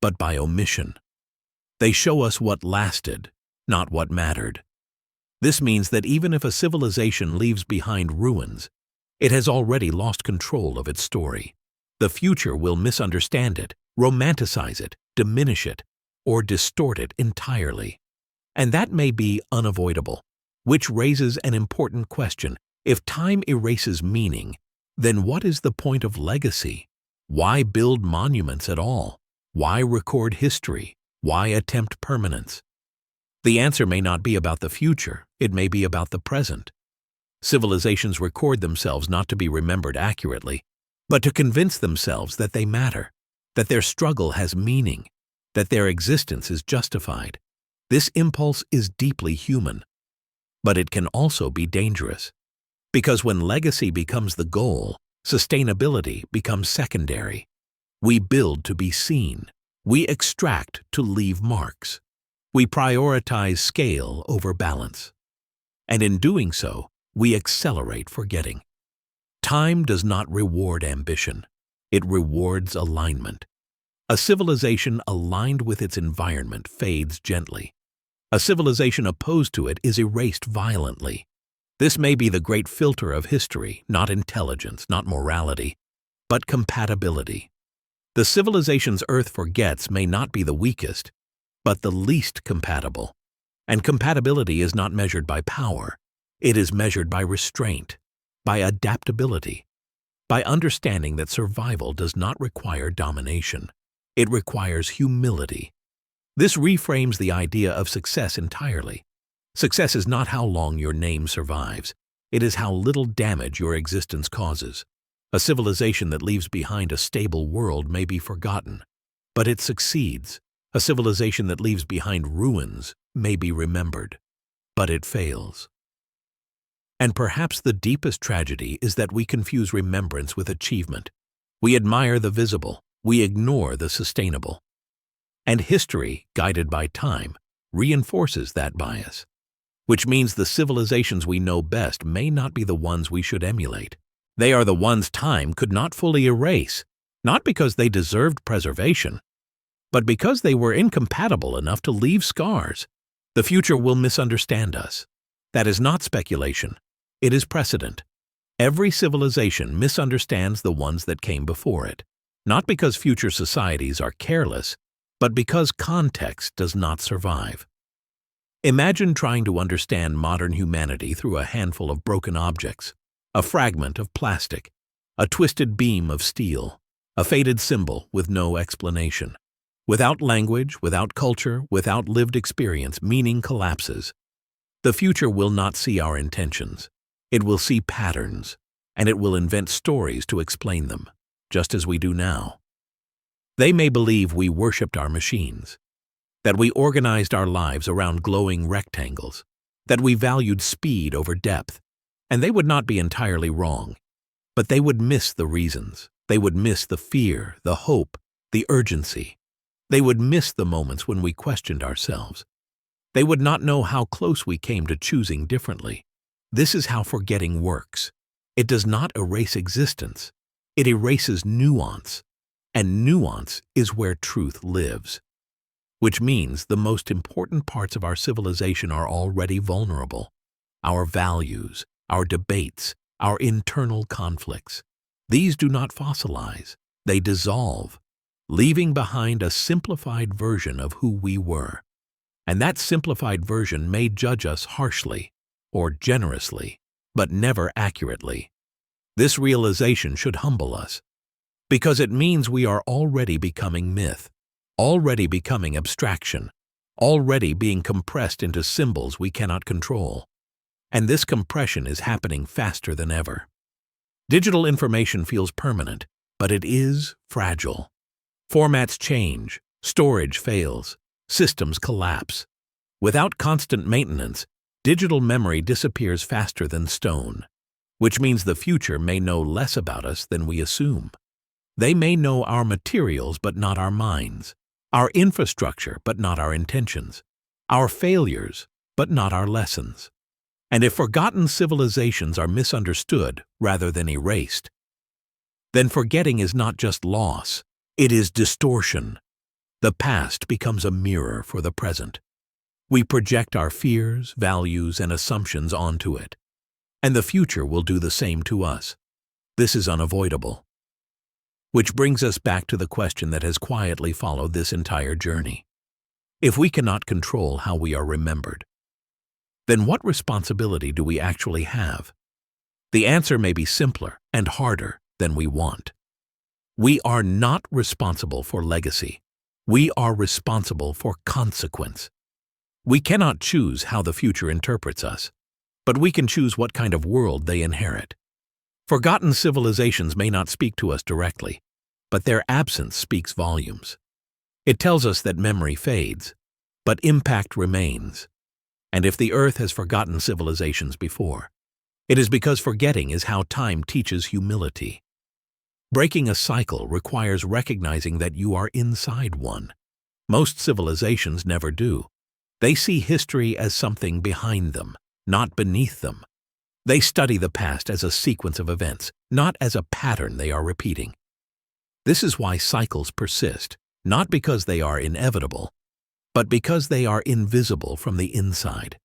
but by omission. They show us what lasted, not what mattered. This means that even if a civilization leaves behind ruins, it has already lost control of its story. The future will misunderstand it, romanticize it, diminish it, or distort it entirely. And that may be unavoidable, which raises an important question. If time erases meaning, then what is the point of legacy? Why build monuments at all? Why record history? Why attempt permanence? The answer may not be about the future, it may be about the present. Civilizations record themselves not to be remembered accurately, but to convince themselves that they matter, that their struggle has meaning, that their existence is justified. This impulse is deeply human, but it can also be dangerous. Because when legacy becomes the goal, sustainability becomes secondary. We build to be seen. We extract to leave marks. We prioritize scale over balance. And in doing so, we accelerate forgetting. Time does not reward ambition. It rewards alignment. A civilization aligned with its environment fades gently. A civilization opposed to it is erased violently. This may be the great filter of history, not intelligence, not morality, but compatibility. The civilizations Earth forgets may not be the weakest, but the least compatible. And compatibility is not measured by power. It is measured by restraint, by adaptability, by understanding that survival does not require domination. It requires humility. This reframes the idea of success entirely. Success is not how long your name survives. It is how little damage your existence causes. A civilization that leaves behind a stable world may be forgotten, but it succeeds. A civilization that leaves behind ruins may be remembered, but it fails. And perhaps the deepest tragedy is that we confuse remembrance with achievement. We admire the visible, We ignore the sustainable. And history, guided by time, reinforces that bias, which means the civilizations we know best may not be the ones we should emulate. They are the ones time could not fully erase, not because they deserved preservation, but because they were incompatible enough to leave scars. The future will misunderstand us. That is not speculation. It is precedent. Every civilization misunderstands the ones that came before it, not because future societies are careless, but because context does not survive. Imagine trying to understand modern humanity through a handful of broken objects, a fragment of plastic, a twisted beam of steel, a faded symbol with no explanation. Without language, without culture, without lived experience, meaning collapses. The future will not see our intentions. It will see patterns, and it will invent stories to explain them, just as we do now. They may believe we worshipped our machines, that we organized our lives around glowing rectangles, that we valued speed over depth, and they would not be entirely wrong, but they would miss the reasons. They would miss the fear, the hope, the urgency. They would miss the moments when we questioned ourselves. They would not know how close we came to choosing differently. This is how forgetting works. It does not erase existence. It erases nuance, and nuance is where truth lives. Which means the most important parts of our civilization are already vulnerable. Our values, our debates, our internal conflicts. These do not fossilize. They dissolve, leaving behind a simplified version of who we were. And that simplified version may judge us harshly or generously, but never accurately. This realization should humble us, because it means we are already becoming myth, already becoming abstraction, already being compressed into symbols we cannot control. And this compression is happening faster than ever. Digital information feels permanent, but it is fragile. Formats change, storage fails, systems collapse. Without constant maintenance, digital memory disappears faster than stone, which means the future may know less about us than we assume. They may know our materials but not our minds, our infrastructure but not our intentions, our failures but not our lessons. And if forgotten civilizations are misunderstood rather than erased, then forgetting is not just loss, it is distortion. The past becomes a mirror for the present. We project our fears, values, and assumptions onto it, and the future will do the same to us. This is unavoidable. Which brings us back to the question that has quietly followed this entire journey. If we cannot control how we are remembered, then what responsibility do we actually have? The answer may be simpler and harder than we want. We are not responsible for legacy. We are responsible for consequence. We cannot choose how the future interprets us, but we can choose what kind of world they inherit. Forgotten civilizations may not speak to us directly, but their absence speaks volumes. It tells us that memory fades, but impact remains. And if the Earth has forgotten civilizations before, it is because forgetting is how time teaches humility. Breaking a cycle requires recognizing that you are inside one. Most civilizations never do. They see history as something behind them, not beneath them. They study the past as a sequence of events, not as a pattern they are repeating. This is why cycles persist, not because they are inevitable, but because they are invisible from the inside.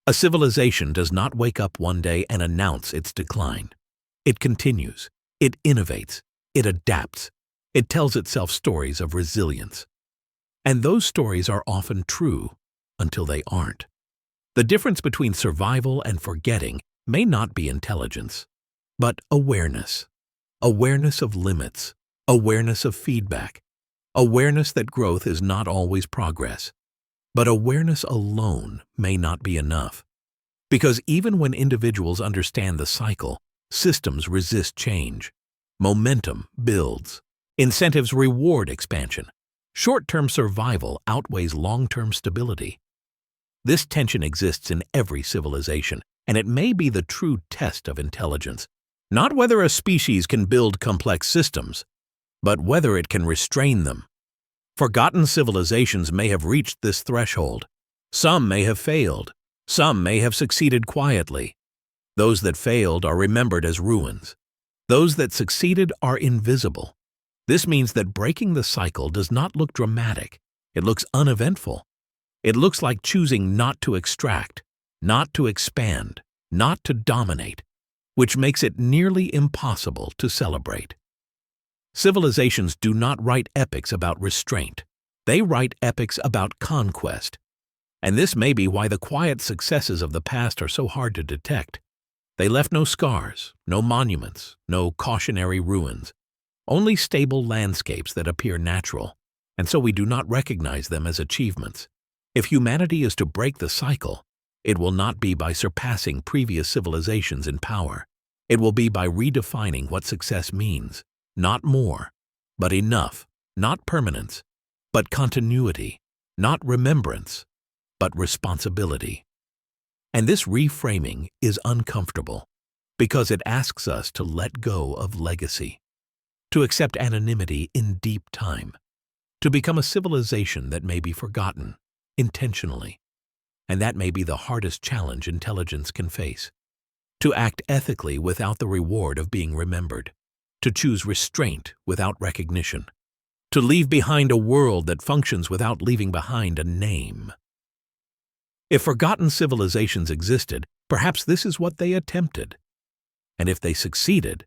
A civilization does not wake up one day and announce its decline. It continues. It innovates, it adapts, it tells itself stories of resilience. And those stories are often true until they aren't. The difference between survival and forgetting may not be intelligence, but awareness. Awareness of limits, awareness of feedback, awareness that growth is not always progress. But awareness alone may not be enough. Because even when individuals understand the cycle, systems resist change. Momentum builds. Incentives reward expansion. Short-term survival outweighs long-term stability. This tension exists in every civilization, and it may be the true test of intelligence. Not whether a species can build complex systems, but whether it can restrain them. Forgotten civilizations may have reached this threshold. Some may have failed. Some may have succeeded quietly. Those that failed are remembered as ruins. Those that succeeded are invisible. This means that breaking the cycle does not look dramatic. It looks uneventful. It looks like choosing not to extract, not to expand, not to dominate, which makes it nearly impossible to celebrate. Civilizations do not write epics about restraint. They write epics about conquest. And this may be why the quiet successes of the past are so hard to detect. They left no scars, no monuments, no cautionary ruins, only stable landscapes that appear natural, and so we do not recognize them as achievements. If humanity is to break the cycle, it will not be by surpassing previous civilizations in power. It will be by redefining what success means. Not more, but enough. Not permanence, but continuity. Not remembrance, but responsibility. And this reframing is uncomfortable because it asks us to let go of legacy, to accept anonymity in deep time, to become a civilization that may be forgotten intentionally. And that may be the hardest challenge intelligence can face. To act ethically without the reward of being remembered. To choose restraint without recognition. To leave behind a world that functions without leaving behind a name. If forgotten civilizations existed, perhaps this is what they attempted. And if they succeeded,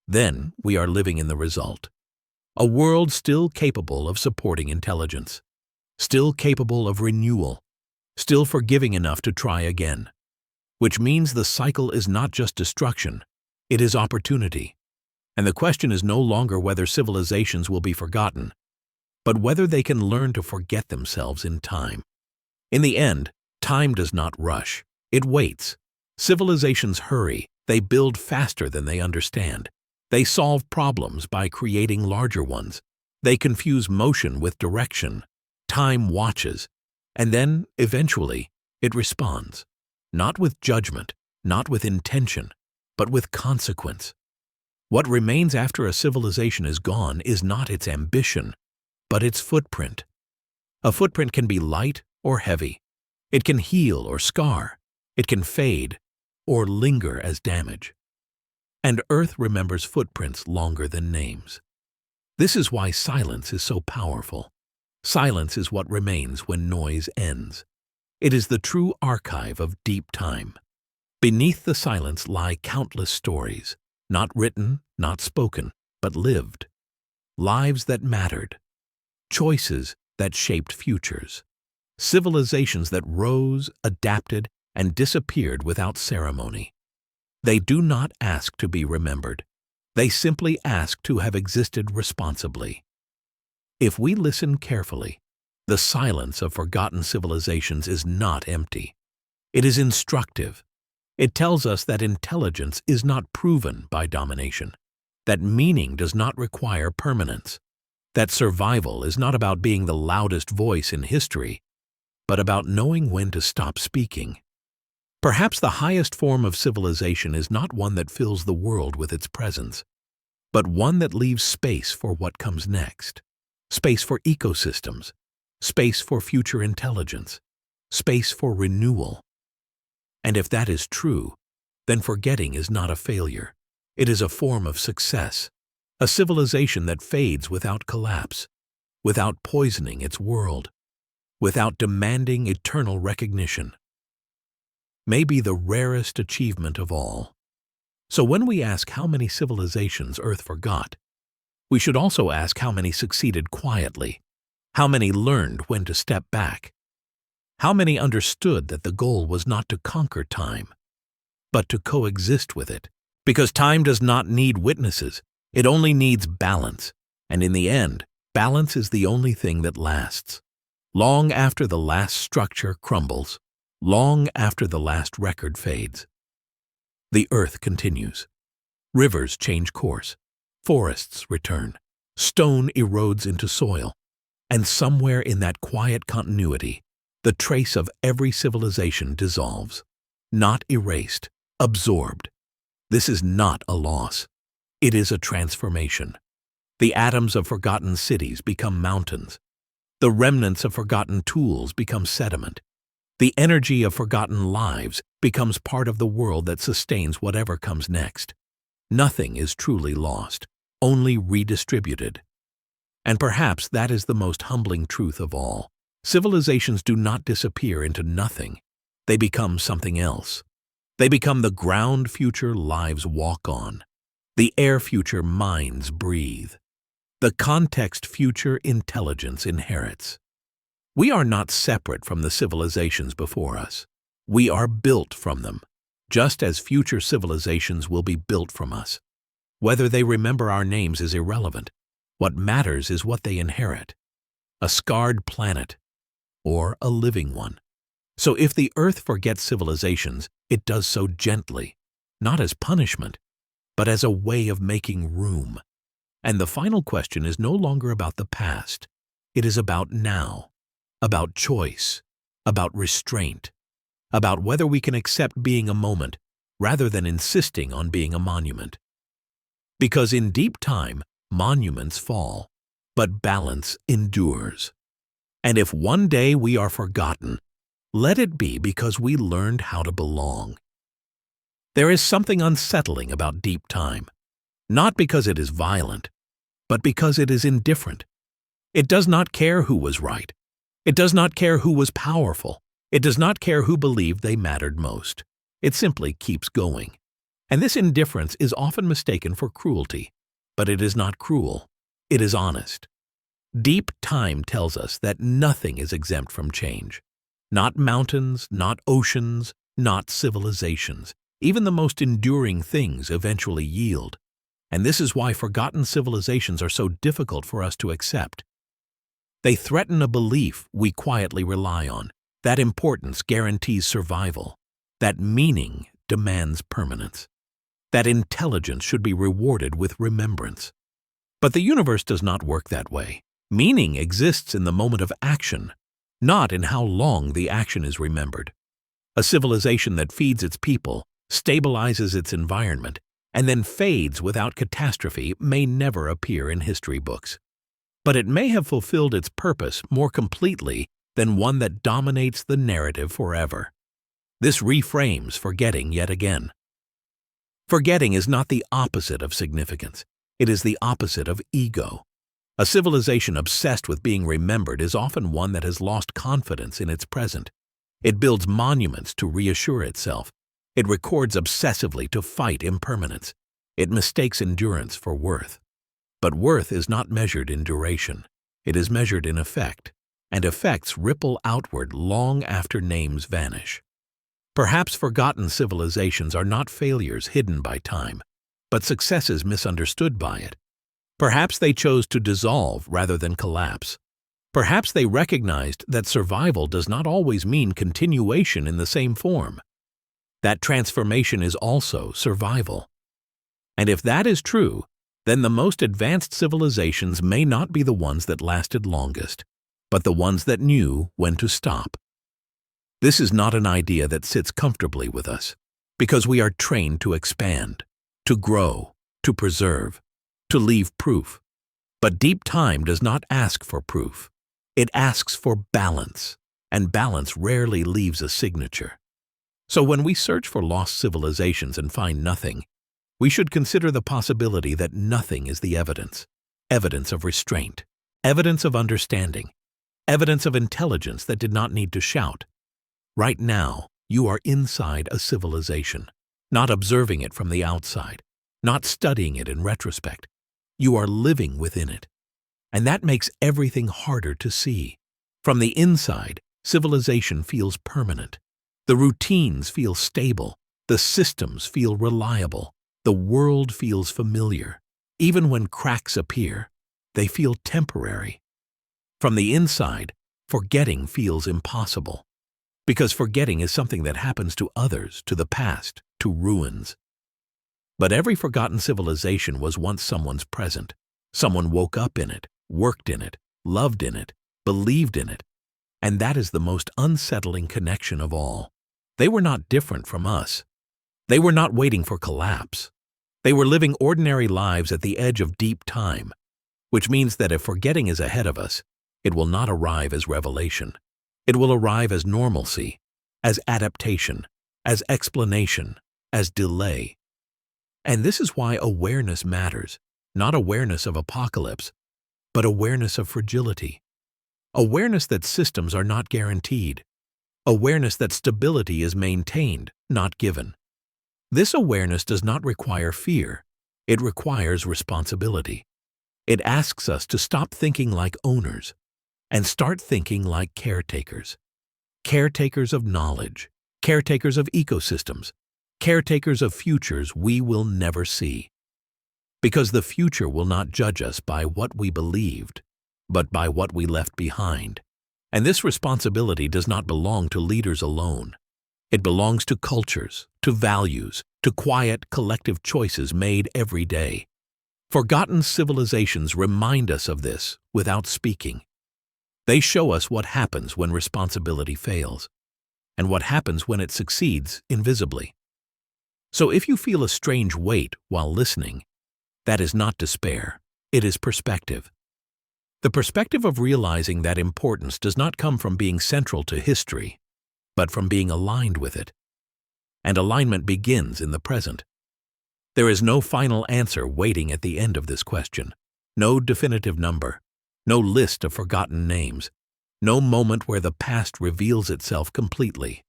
then we are living in the result. A world still capable of supporting intelligence, still capable of renewal, still forgiving enough to try again. Which means the cycle is not just destruction, it is opportunity. And the question is no longer whether civilizations will be forgotten, but whether they can learn to forget themselves in time. In the end, time does not rush. It waits. Civilizations hurry. They build faster than they understand. They solve problems by creating larger ones. They confuse motion with direction. Time watches. And then, eventually, it responds. Not with judgment, not with intention, but with consequence. What remains after a civilization is gone is not its ambition, but its footprint. A footprint can be light or heavy. It can heal or scar. It can fade or linger as damage. And Earth remembers footprints longer than names. This is why silence is so powerful. Silence is what remains when noise ends. It is the true archive of deep time. Beneath the silence lie countless stories, not written, not spoken, but lived. Lives that mattered. Choices that shaped futures. Civilizations that rose, adapted, and disappeared without ceremony. They do not ask to be remembered. They simply ask to have existed responsibly. If we listen carefully, the silence of forgotten civilizations is not empty. It is instructive. It tells us that intelligence is not proven by domination, that meaning does not require permanence, that survival is not about being the loudest voice in history, but about knowing when to stop speaking. Perhaps the highest form of civilization is not one that fills the world with its presence, but one that leaves space for what comes next, space for ecosystems, space for future intelligence, space for renewal. And if that is true, then forgetting is not a failure. It is a form of success, a civilization that fades without collapse, without poisoning its world, without demanding eternal recognition. May be the rarest achievement of all. So when we ask how many civilizations Earth forgot, we should also ask how many succeeded quietly, how many learned when to step back, how many understood that the goal was not to conquer time, but to coexist with it. Because time does not need witnesses, it only needs balance, and in the end, balance is the only thing that lasts. Long after the last structure crumbles, long after the last record fades. The Earth continues. Rivers change course, forests return, stone erodes into soil, and somewhere in that quiet continuity, the trace of every civilization dissolves, not erased, absorbed. This is not a loss. It is a transformation. The atoms of forgotten cities become mountains. The remnants of forgotten tools become sediment. The energy of forgotten lives becomes part of the world that sustains whatever comes next. Nothing is truly lost, only redistributed. And perhaps that is the most humbling truth of all. Civilizations do not disappear into nothing. They become something else. They become the ground future lives walk on, the air future minds breathe, the context future intelligence inherits. We are not separate from the civilizations before us. We are built from them, just as future civilizations will be built from us. Whether they remember our names is irrelevant. What matters is what they inherit, a scarred planet or a living one. So if the Earth forgets civilizations, it does so gently, not as punishment, but as a way of making room. And the final question is no longer about the past. It is about now, about choice, about restraint, about whether we can accept being a moment rather than insisting on being a monument. Because in deep time, monuments fall, but balance endures. And if one day we are forgotten, let it be because we learned how to belong. There is something unsettling about deep time, not because it is violent, but because it is indifferent. It does not care who was right. It does not care who was powerful. It does not care who believed they mattered most. It simply keeps going. And this indifference is often mistaken for cruelty, but it is not cruel. It is honest. Deep time tells us that nothing is exempt from change. Not mountains, not oceans, not civilizations. Even the most enduring things eventually yield. And this is why forgotten civilizations are so difficult for us to accept. They threaten a belief we quietly rely on. That importance guarantees survival. That meaning demands permanence. That intelligence should be rewarded with remembrance. But the universe does not work that way. Meaning exists in the moment of action, not in how long the action is remembered. A civilization that feeds its people, stabilizes its environment, and then fades without catastrophe may never appear in history books. But it may have fulfilled its purpose more completely than one that dominates the narrative forever. This reframes forgetting yet again. Forgetting is not the opposite of significance. It is the opposite of ego. A civilization obsessed with being remembered is often one that has lost confidence in its present. It builds monuments to reassure itself. It records obsessively to fight impermanence. It mistakes endurance for worth. But worth is not measured in duration. It is measured in effect, and effects ripple outward long after names vanish. Perhaps forgotten civilizations are not failures hidden by time, but successes misunderstood by it. Perhaps they chose to dissolve rather than collapse. Perhaps they recognized that survival does not always mean continuation in the same form. That transformation is also survival. And if that is true, then the most advanced civilizations may not be the ones that lasted longest, but the ones that knew when to stop. This is not an idea that sits comfortably with us, because we are trained to expand, to grow, to preserve, to leave proof. But deep time does not ask for proof. It asks for balance, and balance rarely leaves a signature. So when we search for lost civilizations and find nothing, we should consider the possibility that nothing is the evidence. Evidence of restraint, evidence of understanding, evidence of intelligence that did not need to shout. Right now, you are inside a civilization, not observing it from the outside, not studying it in retrospect. You are living within it. And that makes everything harder to see. From the inside, civilization feels permanent. The routines feel stable. The systems feel reliable. The world feels familiar. Even when cracks appear, they feel temporary. From the inside, forgetting feels impossible. Because forgetting is something that happens to others, to the past, to ruins. But every forgotten civilization was once someone's present. Someone woke up in it, worked in it, loved in it, believed in it. And that is the most unsettling connection of all. They were not different from us. They were not waiting for collapse. They were living ordinary lives at the edge of deep time, which means that if forgetting is ahead of us, it will not arrive as revelation. It will arrive as normalcy, as adaptation, as explanation, as delay. And this is why awareness matters, not awareness of apocalypse, but awareness of fragility. Awareness that systems are not guaranteed. Awareness that stability is maintained, not given. This awareness does not require fear. It requires responsibility. It asks us to stop thinking like owners and start thinking like caretakers. Caretakers of knowledge, caretakers of ecosystems, caretakers of futures we will never see. Because the future will not judge us by what we believed, but by what we left behind. And this responsibility does not belong to leaders alone. It belongs to cultures, to values, to quiet, collective choices made every day. Forgotten civilizations remind us of this without speaking. They show us what happens when responsibility fails, and what happens when it succeeds invisibly. So if you feel a strange weight while listening, that is not despair, it is perspective. The perspective of realizing that importance does not come from being central to history, but from being aligned with it. And alignment begins in the present. There is no final answer waiting at the end of this question, no definitive number, no list of forgotten names, no moment where the past reveals itself completely.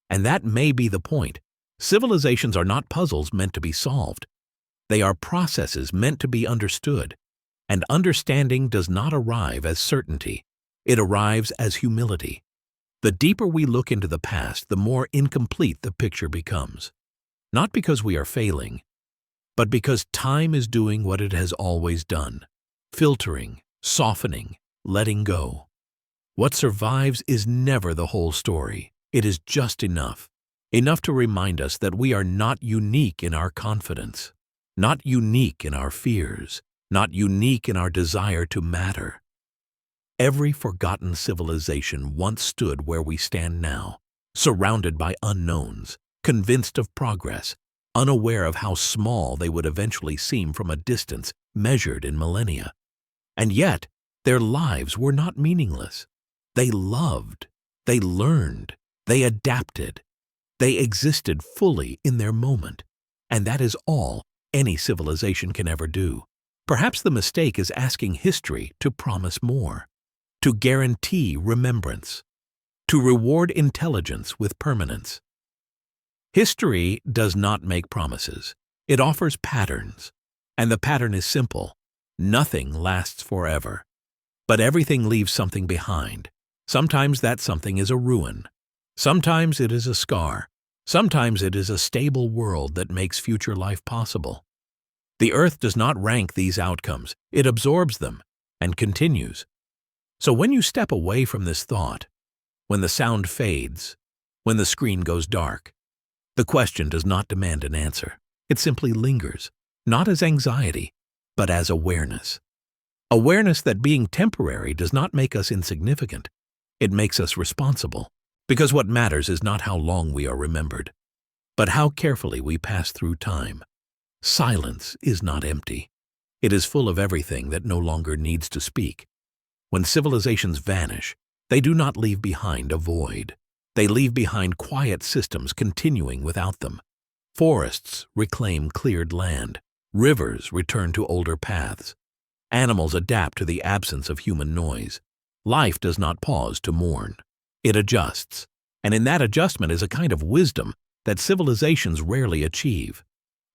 And that may be the point. Civilizations are not puzzles meant to be solved. They are processes meant to be understood. And understanding does not arrive as certainty. It arrives as humility. The deeper we look into the past, the more incomplete the picture becomes. Not because we are failing, but because time is doing what it has always done, filtering, softening, letting go. What survives is never the whole story. It is just enough. Enough to remind us that we are not unique in our confidence, not unique in our fears, not unique in our desire to matter. Every forgotten civilization once stood where we stand now, surrounded by unknowns, convinced of progress, unaware of how small they would eventually seem from a distance measured in millennia. And yet, their lives were not meaningless. They loved, they learned, they adapted, they existed fully in their moment. And that is all any civilization can ever do. Perhaps the mistake is asking history to promise more, to guarantee remembrance, to reward intelligence with permanence. History does not make promises. It offers patterns. And the pattern is simple. Nothing lasts forever. But everything leaves something behind. Sometimes that something is a ruin. Sometimes it is a scar. Sometimes it is a stable world that makes future life possible. The earth does not rank these outcomes. It absorbs them and continues. So when you step away from this thought, when the sound fades, when the screen goes dark, the question does not demand an answer. It simply lingers, not as anxiety, but as awareness. Awareness that being temporary does not make us insignificant. It makes us responsible, because what matters is not how long we are remembered, but how carefully we pass through time. Silence is not empty. It is full of everything that no longer needs to speak. When civilizations vanish, they do not leave behind a void. They leave behind quiet systems continuing without them. Forests reclaim cleared land. Rivers return to older paths. Animals adapt to the absence of human noise. Life does not pause to mourn. It adjusts. And in that adjustment is a kind of wisdom that civilizations rarely achieve.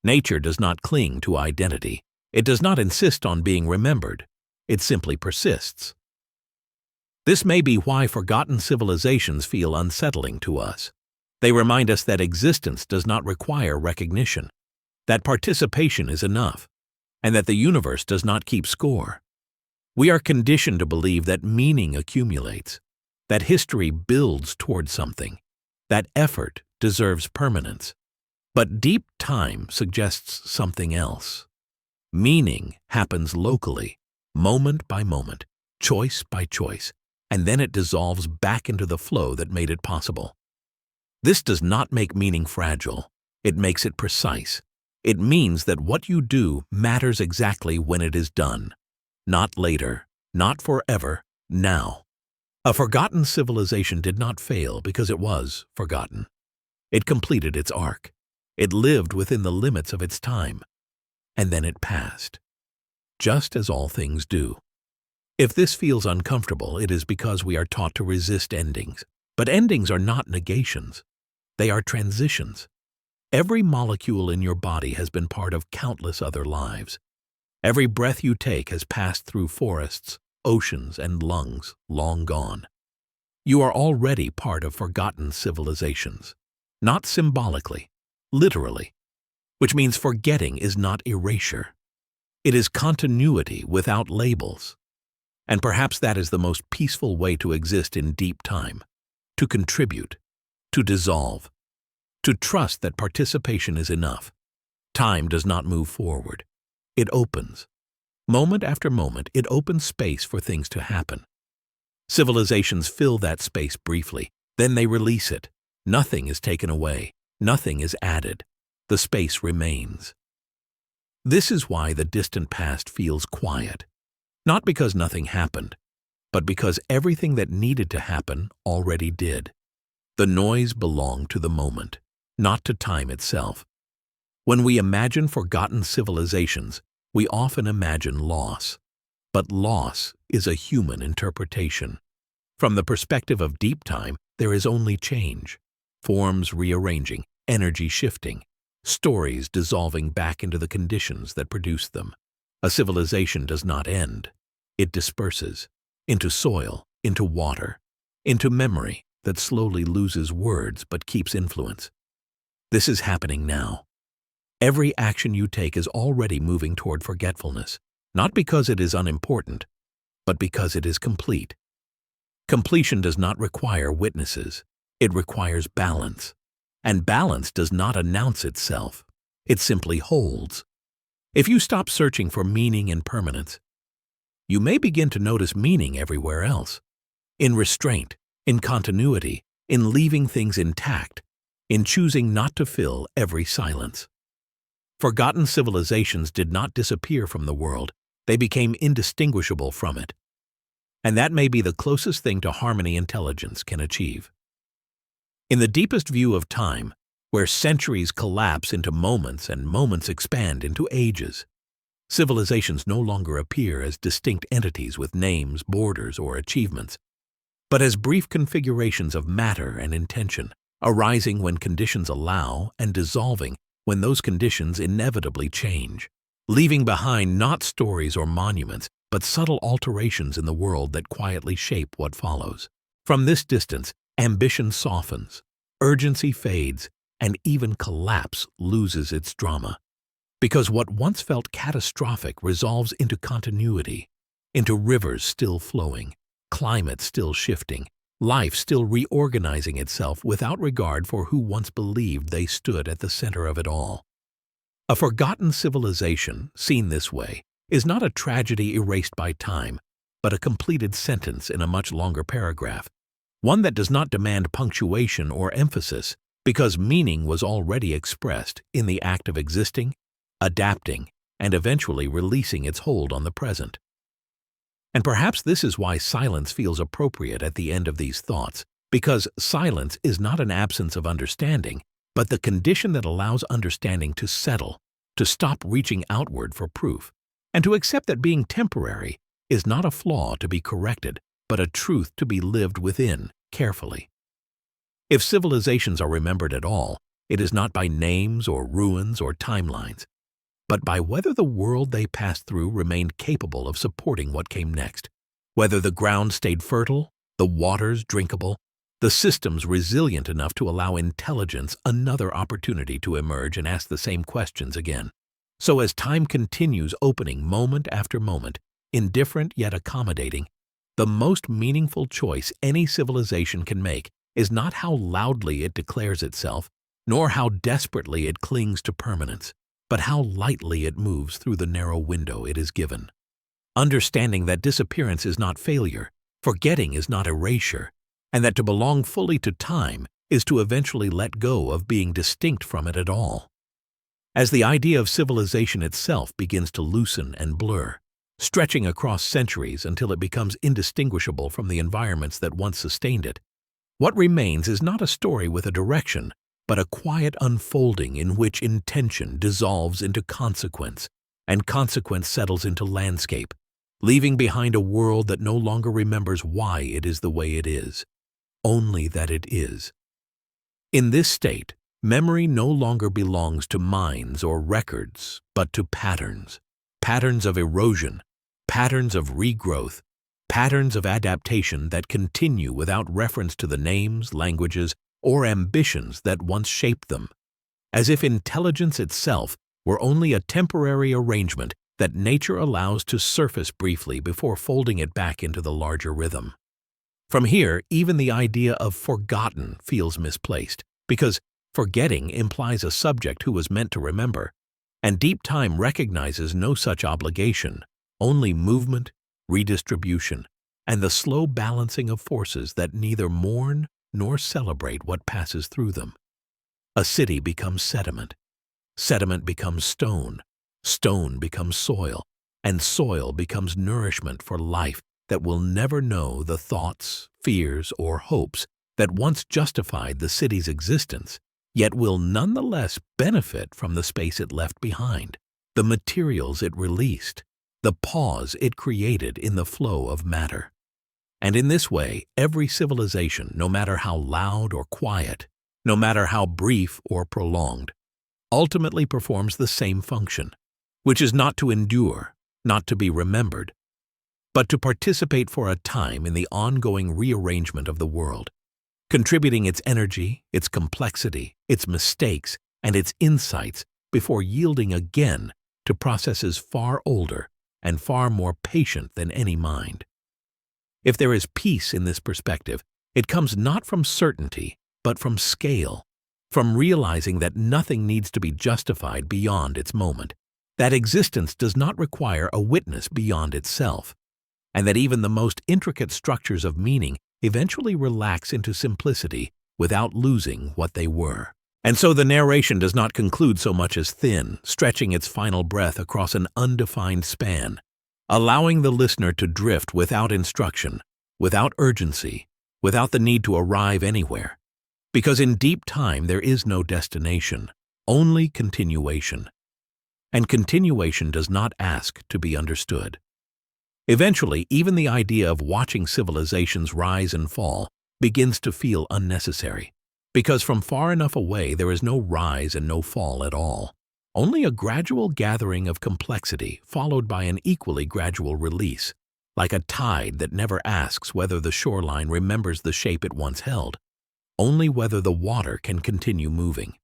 Nature does not cling to identity. It does not insist on being remembered. It simply persists. This may be why forgotten civilizations feel unsettling to us. They remind us that existence does not require recognition, that participation is enough, and that the universe does not keep score. We are conditioned to believe that meaning accumulates, that history builds toward something, that effort deserves permanence. But deep time suggests something else. Meaning happens locally, moment by moment, choice by choice, and then it dissolves back into the flow that made it possible. This does not make meaning fragile. It makes it precise. It means that what you do matters exactly when it is done. Not later, not forever, now. A forgotten civilization did not fail because it was forgotten. It completed its arc. It lived within the limits of its time. And then it passed. Just as all things do. If this feels uncomfortable, it is because we are taught to resist endings. But endings are not negations. They are transitions. Every molecule in your body has been part of countless other lives. Every breath you take has passed through forests, oceans, and lungs long gone. You are already part of forgotten civilizations. Not symbolically, literally. Which means forgetting is not erasure. It is continuity without labels. And perhaps that is the most peaceful way to exist in deep time. To contribute. To dissolve. To trust that participation is enough. Time does not move forward. It opens. Moment after moment, it opens space for things to happen. Civilizations fill that space briefly, then they release it. Nothing is taken away. Nothing is added. The space remains. This is why the distant past feels quiet. Not because nothing happened, but because everything that needed to happen already did. The noise belonged to the moment, not to time itself. When we imagine forgotten civilizations, we often imagine loss. But loss is a human interpretation. From the perspective of deep time, there is only change. Forms rearranging, energy shifting, stories dissolving back into the conditions that produced them. A civilization does not end. It disperses into soil, into water, into memory that slowly loses words but keeps influence. This is happening now. Every action you take is already moving toward forgetfulness, not because it is unimportant, but because it is complete. Completion does not require witnesses. It requires balance. And balance does not announce itself. It simply holds. If you stop searching for meaning and permanence, you may begin to notice meaning everywhere else. In restraint, in continuity, in leaving things intact, in choosing not to fill every silence. Forgotten civilizations did not disappear from the world. They became indistinguishable from it. And that may be the closest thing to harmony intelligence can achieve. In the deepest view of time, where centuries collapse into moments and moments expand into ages, civilizations no longer appear as distinct entities with names, borders, or achievements, but as brief configurations of matter and intention, arising when conditions allow and dissolving when those conditions inevitably change, leaving behind not stories or monuments, but subtle alterations in the world that quietly shape what follows. From this distance, ambition softens, urgency fades, and even collapse loses its drama. Because what once felt catastrophic resolves into continuity, into rivers still flowing, climate still shifting, life still reorganizing itself without regard for who once believed they stood at the center of it all. A forgotten civilization, seen this way, is not a tragedy erased by time, but a completed sentence in a much longer paragraph, one that does not demand punctuation or emphasis because meaning was already expressed in the act of existing, adapting, and eventually releasing its hold on the present. And perhaps this is why silence feels appropriate at the end of these thoughts, because silence is not an absence of understanding, but the condition that allows understanding to settle, to stop reaching outward for proof, and to accept that being temporary is not a flaw to be corrected, but a truth to be lived within carefully. If civilizations are remembered at all, it is not by names or ruins or timelines, but by whether the world they passed through remained capable of supporting what came next, whether the ground stayed fertile, the waters drinkable, the systems resilient enough to allow intelligence another opportunity to emerge and ask the same questions again. So as time continues opening moment after moment, indifferent yet accommodating, the most meaningful choice any civilization can make is not how loudly it declares itself, nor how desperately it clings to permanence, but how lightly it moves through the narrow window it is given. Understanding that disappearance is not failure, forgetting is not erasure, and that to belong fully to time is to eventually let go of being distinct from it at all. As the idea of civilization itself begins to loosen and blur, stretching across centuries until it becomes indistinguishable from the environments that once sustained it. What remains is not a story with a direction, but a quiet unfolding in which intention dissolves into consequence, and consequence settles into landscape, leaving behind a world that no longer remembers why it is the way it is, only that it is. In this state, memory no longer belongs to minds or records, but to patterns. Patterns of erosion, patterns of regrowth, patterns of adaptation that continue without reference to the names, languages, or ambitions that once shaped them, as if intelligence itself were only a temporary arrangement that nature allows to surface briefly before folding it back into the larger rhythm. From here, even the idea of forgotten feels misplaced, because forgetting implies a subject who was meant to remember, and deep time recognizes no such obligation, only movement, redistribution, and the slow balancing of forces that neither mourn nor celebrate what passes through them. A city becomes sediment. Sediment becomes stone. Stone becomes soil. And soil becomes nourishment for life that will never know the thoughts, fears, or hopes that once justified the city's existence, yet will nonetheless benefit from the space it left behind, the materials it released, the pause it created in the flow of matter. And in this way, every civilization, no matter how loud or quiet, no matter how brief or prolonged, ultimately performs the same function, which is not to endure, not to be remembered, but to participate for a time in the ongoing rearrangement of the world, contributing its energy, its complexity, its mistakes, and its insights before yielding again to processes far older and far more patient than any mind. If there is peace in this perspective, it comes not from certainty, but from scale, from realizing that nothing needs to be justified beyond its moment, that existence does not require a witness beyond itself, and that even the most intricate structures of meaning eventually relax into simplicity without losing what they were. And so the narration does not conclude so much as thin, stretching its final breath across an undefined span, allowing the listener to drift without instruction, without urgency, without the need to arrive anywhere. Because in deep time there is no destination, only continuation. And continuation does not ask to be understood. Eventually, even the idea of watching civilizations rise and fall begins to feel unnecessary, because from far enough away there is no rise and no fall at all, only a gradual gathering of complexity followed by an equally gradual release, like a tide that never asks whether the shoreline remembers the shape it once held, only whether the water can continue moving.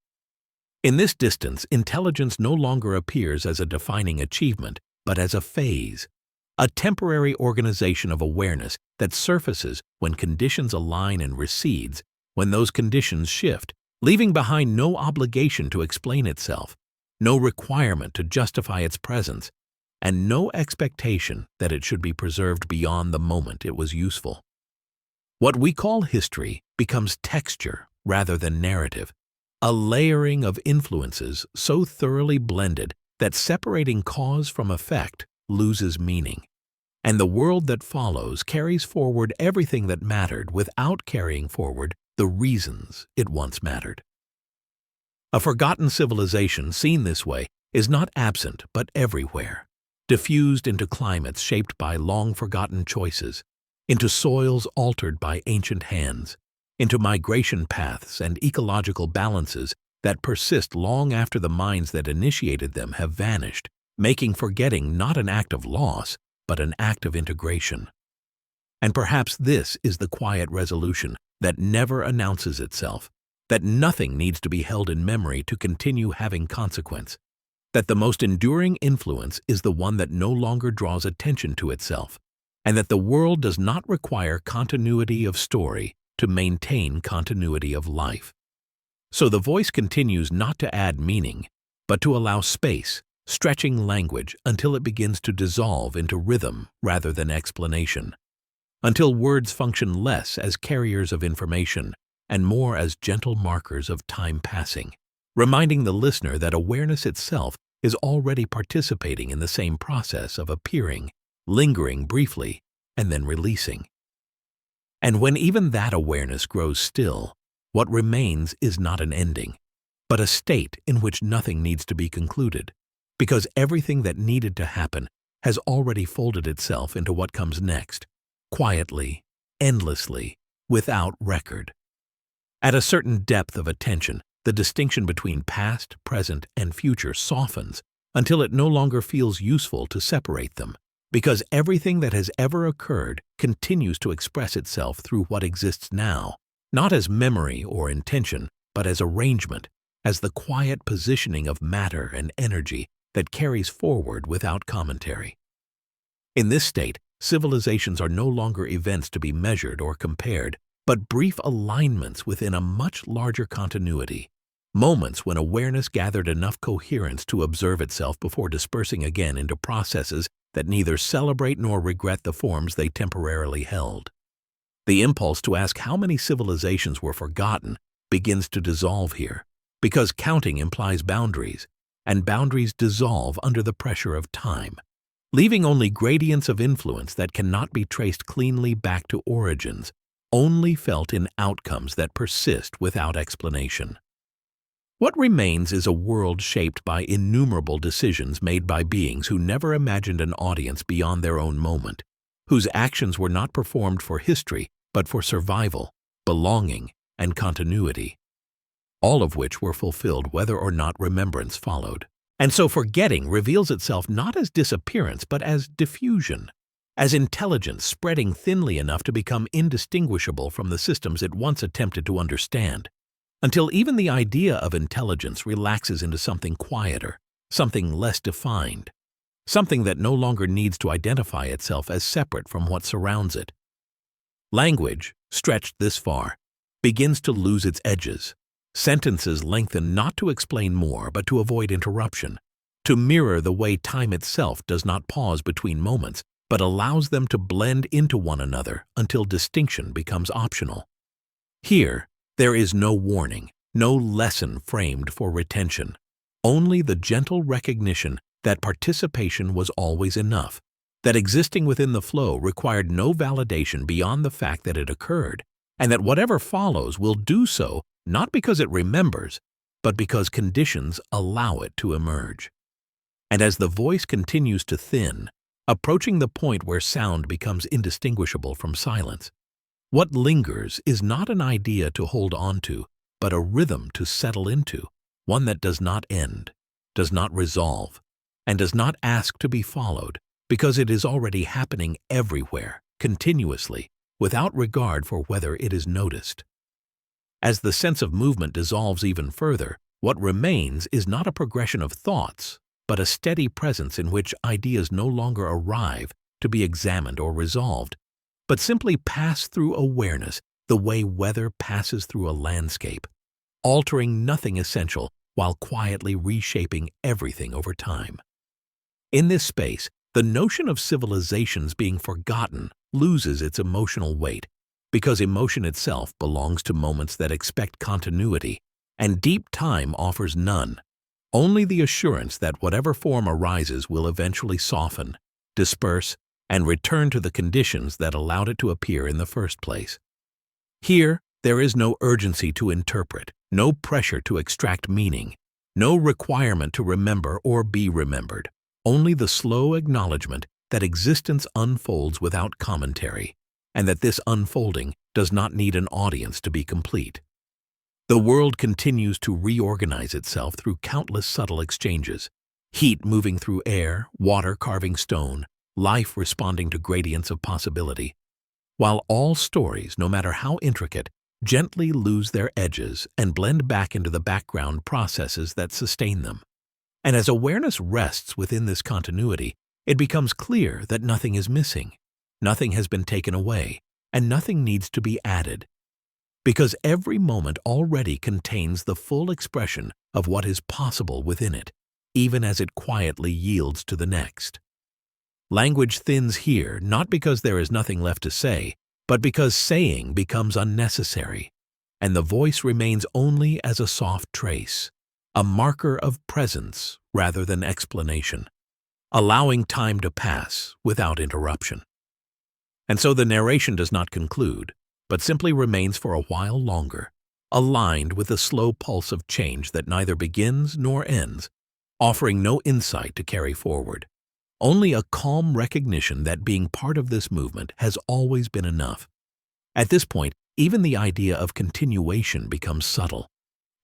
In this distance, intelligence no longer appears as a defining achievement, but as a phase, a temporary organization of awareness that surfaces when conditions align and recedes when those conditions shift, leaving behind no obligation to explain itself, no requirement to justify its presence, and no expectation that it should be preserved beyond the moment it was useful. What we call history becomes texture rather than narrative, a layering of influences so thoroughly blended that separating cause from effect loses meaning, and the world that follows carries forward everything that mattered without carrying forward the reasons it once mattered. A forgotten civilization seen this way is not absent but everywhere, diffused into climates shaped by long-forgotten choices, into soils altered by ancient hands, into migration paths and ecological balances that persist long after the minds that initiated them have vanished, making forgetting not an act of loss, but an act of integration. And perhaps this is the quiet resolution that never announces itself, that nothing needs to be held in memory to continue having consequence, that the most enduring influence is the one that no longer draws attention to itself, and that the world does not require continuity of story to maintain continuity of life. So the voice continues not to add meaning, but to allow space, stretching language until it begins to dissolve into rhythm rather than explanation, until words function less as carriers of information and more as gentle markers of time passing, reminding the listener that awareness itself is already participating in the same process of appearing lingering briefly, and then releasing. And when even that awareness grows still, what remains is not an ending, but a state in which nothing needs to be concluded, because everything that needed to happen has already folded itself into what comes next, quietly, endlessly, without record. At a certain depth of attention, the distinction between past, present, and future softens until it no longer feels useful to separate them, because everything that has ever occurred continues to express itself through what exists now, not as memory or intention, but as arrangement, as the quiet positioning of matter and energy that carries forward without commentary. In this state, civilizations are no longer events to be measured or compared, but brief alignments within a much larger continuity, moments when awareness gathered enough coherence to observe itself before dispersing again into processes that neither celebrate nor regret the forms they temporarily held. The impulse to ask how many civilizations were forgotten begins to dissolve here, because counting implies boundaries, and boundaries dissolve under the pressure of time, leaving only gradients of influence that cannot be traced cleanly back to origins, only felt in outcomes that persist without explanation. What remains is a world shaped by innumerable decisions made by beings who never imagined an audience beyond their own moment, whose actions were not performed for history but for survival, belonging, and continuity, all of which were fulfilled whether or not remembrance followed. And so forgetting reveals itself not as disappearance but as diffusion, as intelligence spreading thinly enough to become indistinguishable from the systems it once attempted to understand, until even the idea of intelligence relaxes into something quieter, something less defined, something that no longer needs to identify itself as separate from what surrounds it. Language, stretched this far, begins to lose its edges. Sentences lengthen not to explain more but to avoid interruption, to mirror the way time itself does not pause between moments but allows them to blend into one another until distinction becomes optional. Here, there is no warning, no lesson framed for retention, only the gentle recognition that participation was always enough, that existing within the flow required no validation beyond the fact that it occurred, and that whatever follows will do so not because it remembers, but because conditions allow it to emerge. And as the voice continues to thin, approaching the point where sound becomes indistinguishable from silence, what lingers is not an idea to hold on to, but a rhythm to settle into, one that does not end, does not resolve, and does not ask to be followed, because it is already happening everywhere, continuously, without regard for whether it is noticed. As the sense of movement dissolves even further, what remains is not a progression of thoughts, but a steady presence in which ideas no longer arrive to be examined or resolved, but simply pass through awareness the way weather passes through a landscape, altering nothing essential while quietly reshaping everything over time. In this space, the notion of civilizations being forgotten loses its emotional weight, because emotion itself belongs to moments that expect continuity, and deep time offers none, only the assurance that whatever form arises will eventually soften, disperse, and return to the conditions that allowed it to appear in the first place. Here, there is no urgency to interpret, no pressure to extract meaning, no requirement to remember or be remembered, only the slow acknowledgement that existence unfolds without commentary, and that this unfolding does not need an audience to be complete. The world continues to reorganize itself through countless subtle exchanges, heat moving through air, water carving stone, life responding to gradients of possibility, while all stories, no matter how intricate, gently lose their edges and blend back into the background processes that sustain them. And as awareness rests within this continuity, it becomes clear that nothing is missing, nothing has been taken away, and nothing needs to be added, because every moment already contains the full expression of what is possible within it, even as it quietly yields to the next. Language thins here not because there is nothing left to say, but because saying becomes unnecessary, and the voice remains only as a soft trace, a marker of presence rather than explanation. allowing time to pass without interruption. And so the narration does not conclude, but simply remains for a while longer, aligned with the slow pulse of change that neither begins nor ends, offering no insight to carry forward. Only a calm recognition that being part of this movement has always been enough. At this point, even the idea of continuation becomes subtle,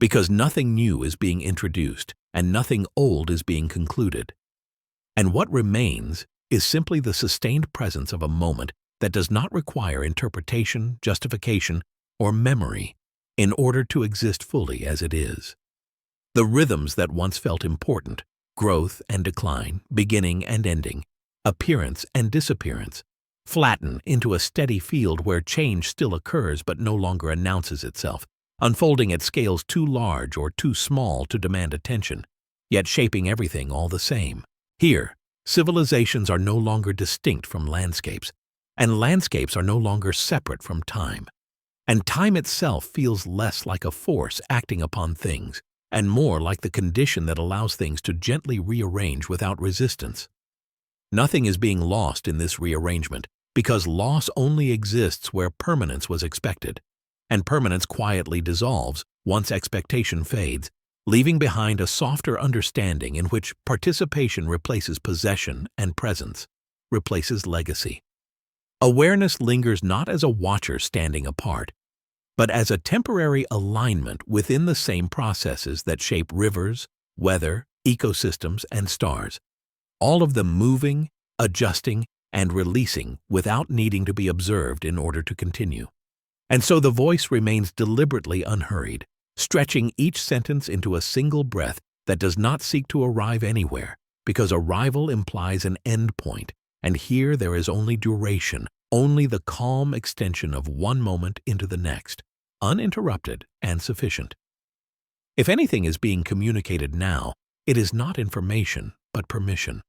because nothing new is being introduced and nothing old is being concluded. And what remains is simply the sustained presence of a moment that does not require interpretation, justification, or memory in order to exist fully as it is. The rhythms that once felt important, growth and decline, beginning and ending, appearance and disappearance, flatten into a steady field where change still occurs but no longer announces itself, unfolding at scales too large or too small to demand attention, yet shaping everything all the same. Here, civilizations are no longer distinct from landscapes, and landscapes are no longer separate from time. And time itself feels less like a force acting upon things, and more like the condition that allows things to gently rearrange without resistance. Nothing is being lost in this rearrangement, because loss only exists where permanence was expected, and permanence quietly dissolves once expectation fades, leaving behind a softer understanding in which participation replaces possession and presence replaces legacy. Awareness lingers not as a watcher standing apart, but as a temporary alignment within the same processes that shape rivers, weather, ecosystems, and stars, all of them moving, adjusting, and releasing without needing to be observed in order to continue. And so the voice remains deliberately unhurried, stretching each sentence into a single breath that does not seek to arrive anywhere, because arrival implies an end point, and here there is only duration, only the calm extension of one moment into the next, uninterrupted and sufficient. If anything is being communicated now, it is not information, but permission.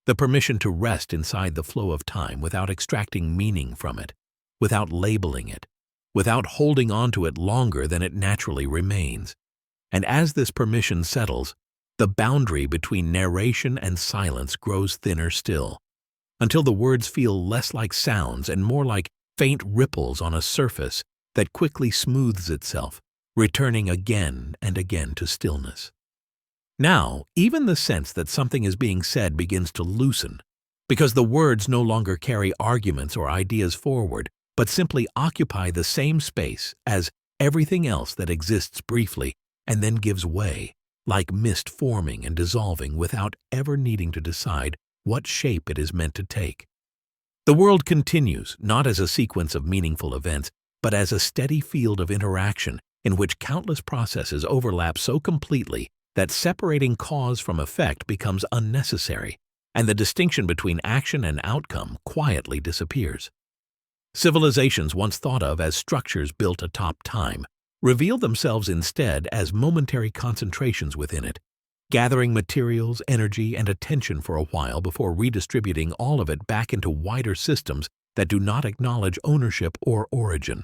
The permission to rest inside the flow of time without extracting meaning from it, without labeling it, without holding on to it longer than it naturally remains. And as this permission settles, the boundary between narration and silence grows thinner still, until the words feel less like sounds and more like faint ripples on a surface that quickly smooths itself, returning again and again to stillness. Now, even the sense that something is being said begins to loosen, because the words no longer carry arguments or ideas forward, but simply occupy the same space as everything else that exists briefly and then gives way, like mist forming and dissolving without ever needing to decide what shape it is meant to take. The world continues, not as a sequence of meaningful events, but as a steady field of interaction in which countless processes overlap so completely that separating cause from effect becomes unnecessary, and the distinction between action and outcome quietly disappears. Civilizations once thought of as structures built atop time reveal themselves instead as momentary concentrations within it, gathering materials, energy, and attention for a while before redistributing all of it back into wider systems that do not acknowledge ownership or origin.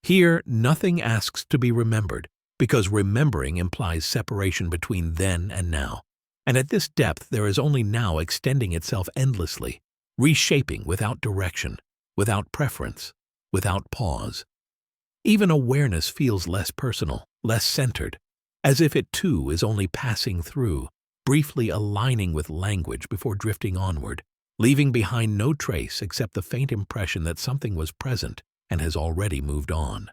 Here, nothing asks to be remembered, because remembering implies separation between then and now, and at this depth there is only now extending itself endlessly, reshaping without direction, without preference, without pause. Even awareness feels less personal, less centered, as if it too is only passing through, briefly aligning with language before drifting onward, leaving behind no trace except the faint impression that something was present and has already moved on.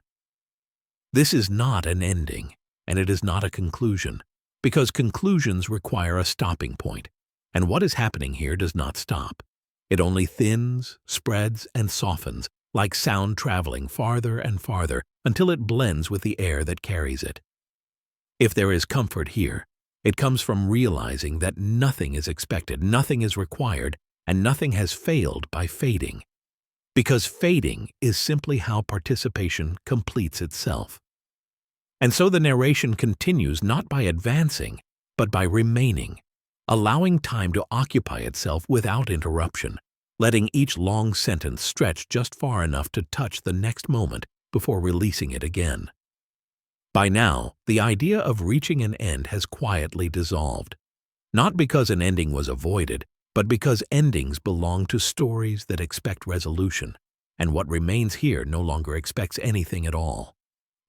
This is not an ending, and it is not a conclusion, because conclusions require a stopping point, and what is happening here does not stop. It only thins, spreads, and softens, like sound traveling farther and farther until it blends with the air that carries it. If there is comfort here, it comes from realizing that nothing is expected, nothing is required, and nothing has failed by fading. Because fading is simply how participation completes itself. And so the narration continues not by advancing, but by remaining, allowing time to occupy itself without interruption, letting each long sentence stretch just far enough to touch the next moment before releasing it again. By now, the idea of reaching an end has quietly dissolved. Not because an ending was avoided, but because endings belong to stories that expect resolution, and what remains here no longer expects anything at all.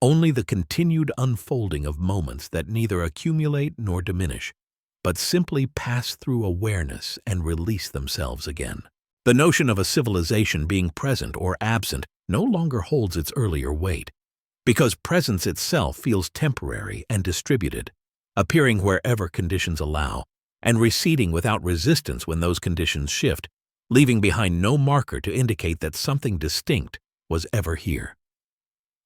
Only the continued unfolding of moments that neither accumulate nor diminish, but simply pass through awareness and release themselves again. The notion of a civilization being present or absent no longer holds its earlier weight, because presence itself feels temporary and distributed, appearing wherever conditions allow, and receding without resistance when those conditions shift, leaving behind no marker to indicate that something distinct was ever here.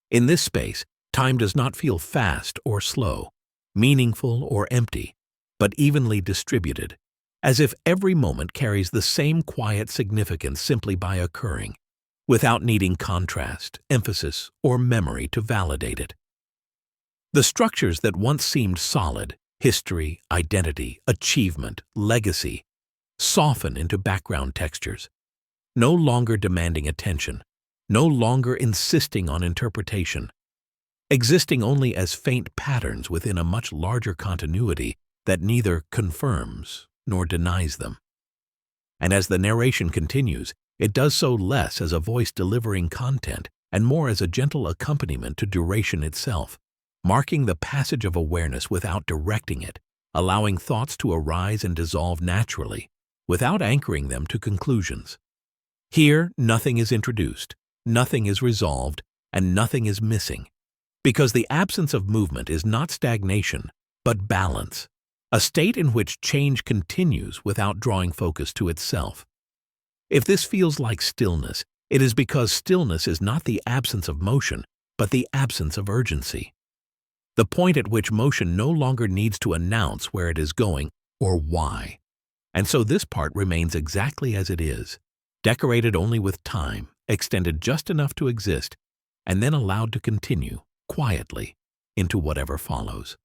In this space, time does not feel fast or slow, meaningful or empty, but evenly distributed, as if every moment carries the same quiet significance simply by occurring, without needing contrast, emphasis, or memory to validate it. The structures that once seemed solid, history, identity, achievement, legacy, soften into background textures, no longer demanding attention, no longer insisting on interpretation, existing only as faint patterns within a much larger continuity that neither confirms nor denies them. And as the narration continues, it does so less as a voice delivering content and more as a gentle accompaniment to duration itself, marking the passage of awareness without directing it, allowing thoughts to arise and dissolve naturally, without anchoring them to conclusions. Here, nothing is introduced, nothing is resolved, and nothing is missing, because the absence of movement is not stagnation, but balance, a state in which change continues without drawing focus to itself. If this feels like stillness, it is because stillness is not the absence of motion, but the absence of urgency. The point at which motion no longer needs to announce where it is going or why. And so this part remains exactly as it is, decorated only with time, extended just enough to exist, and then allowed to continue, quietly, into whatever follows.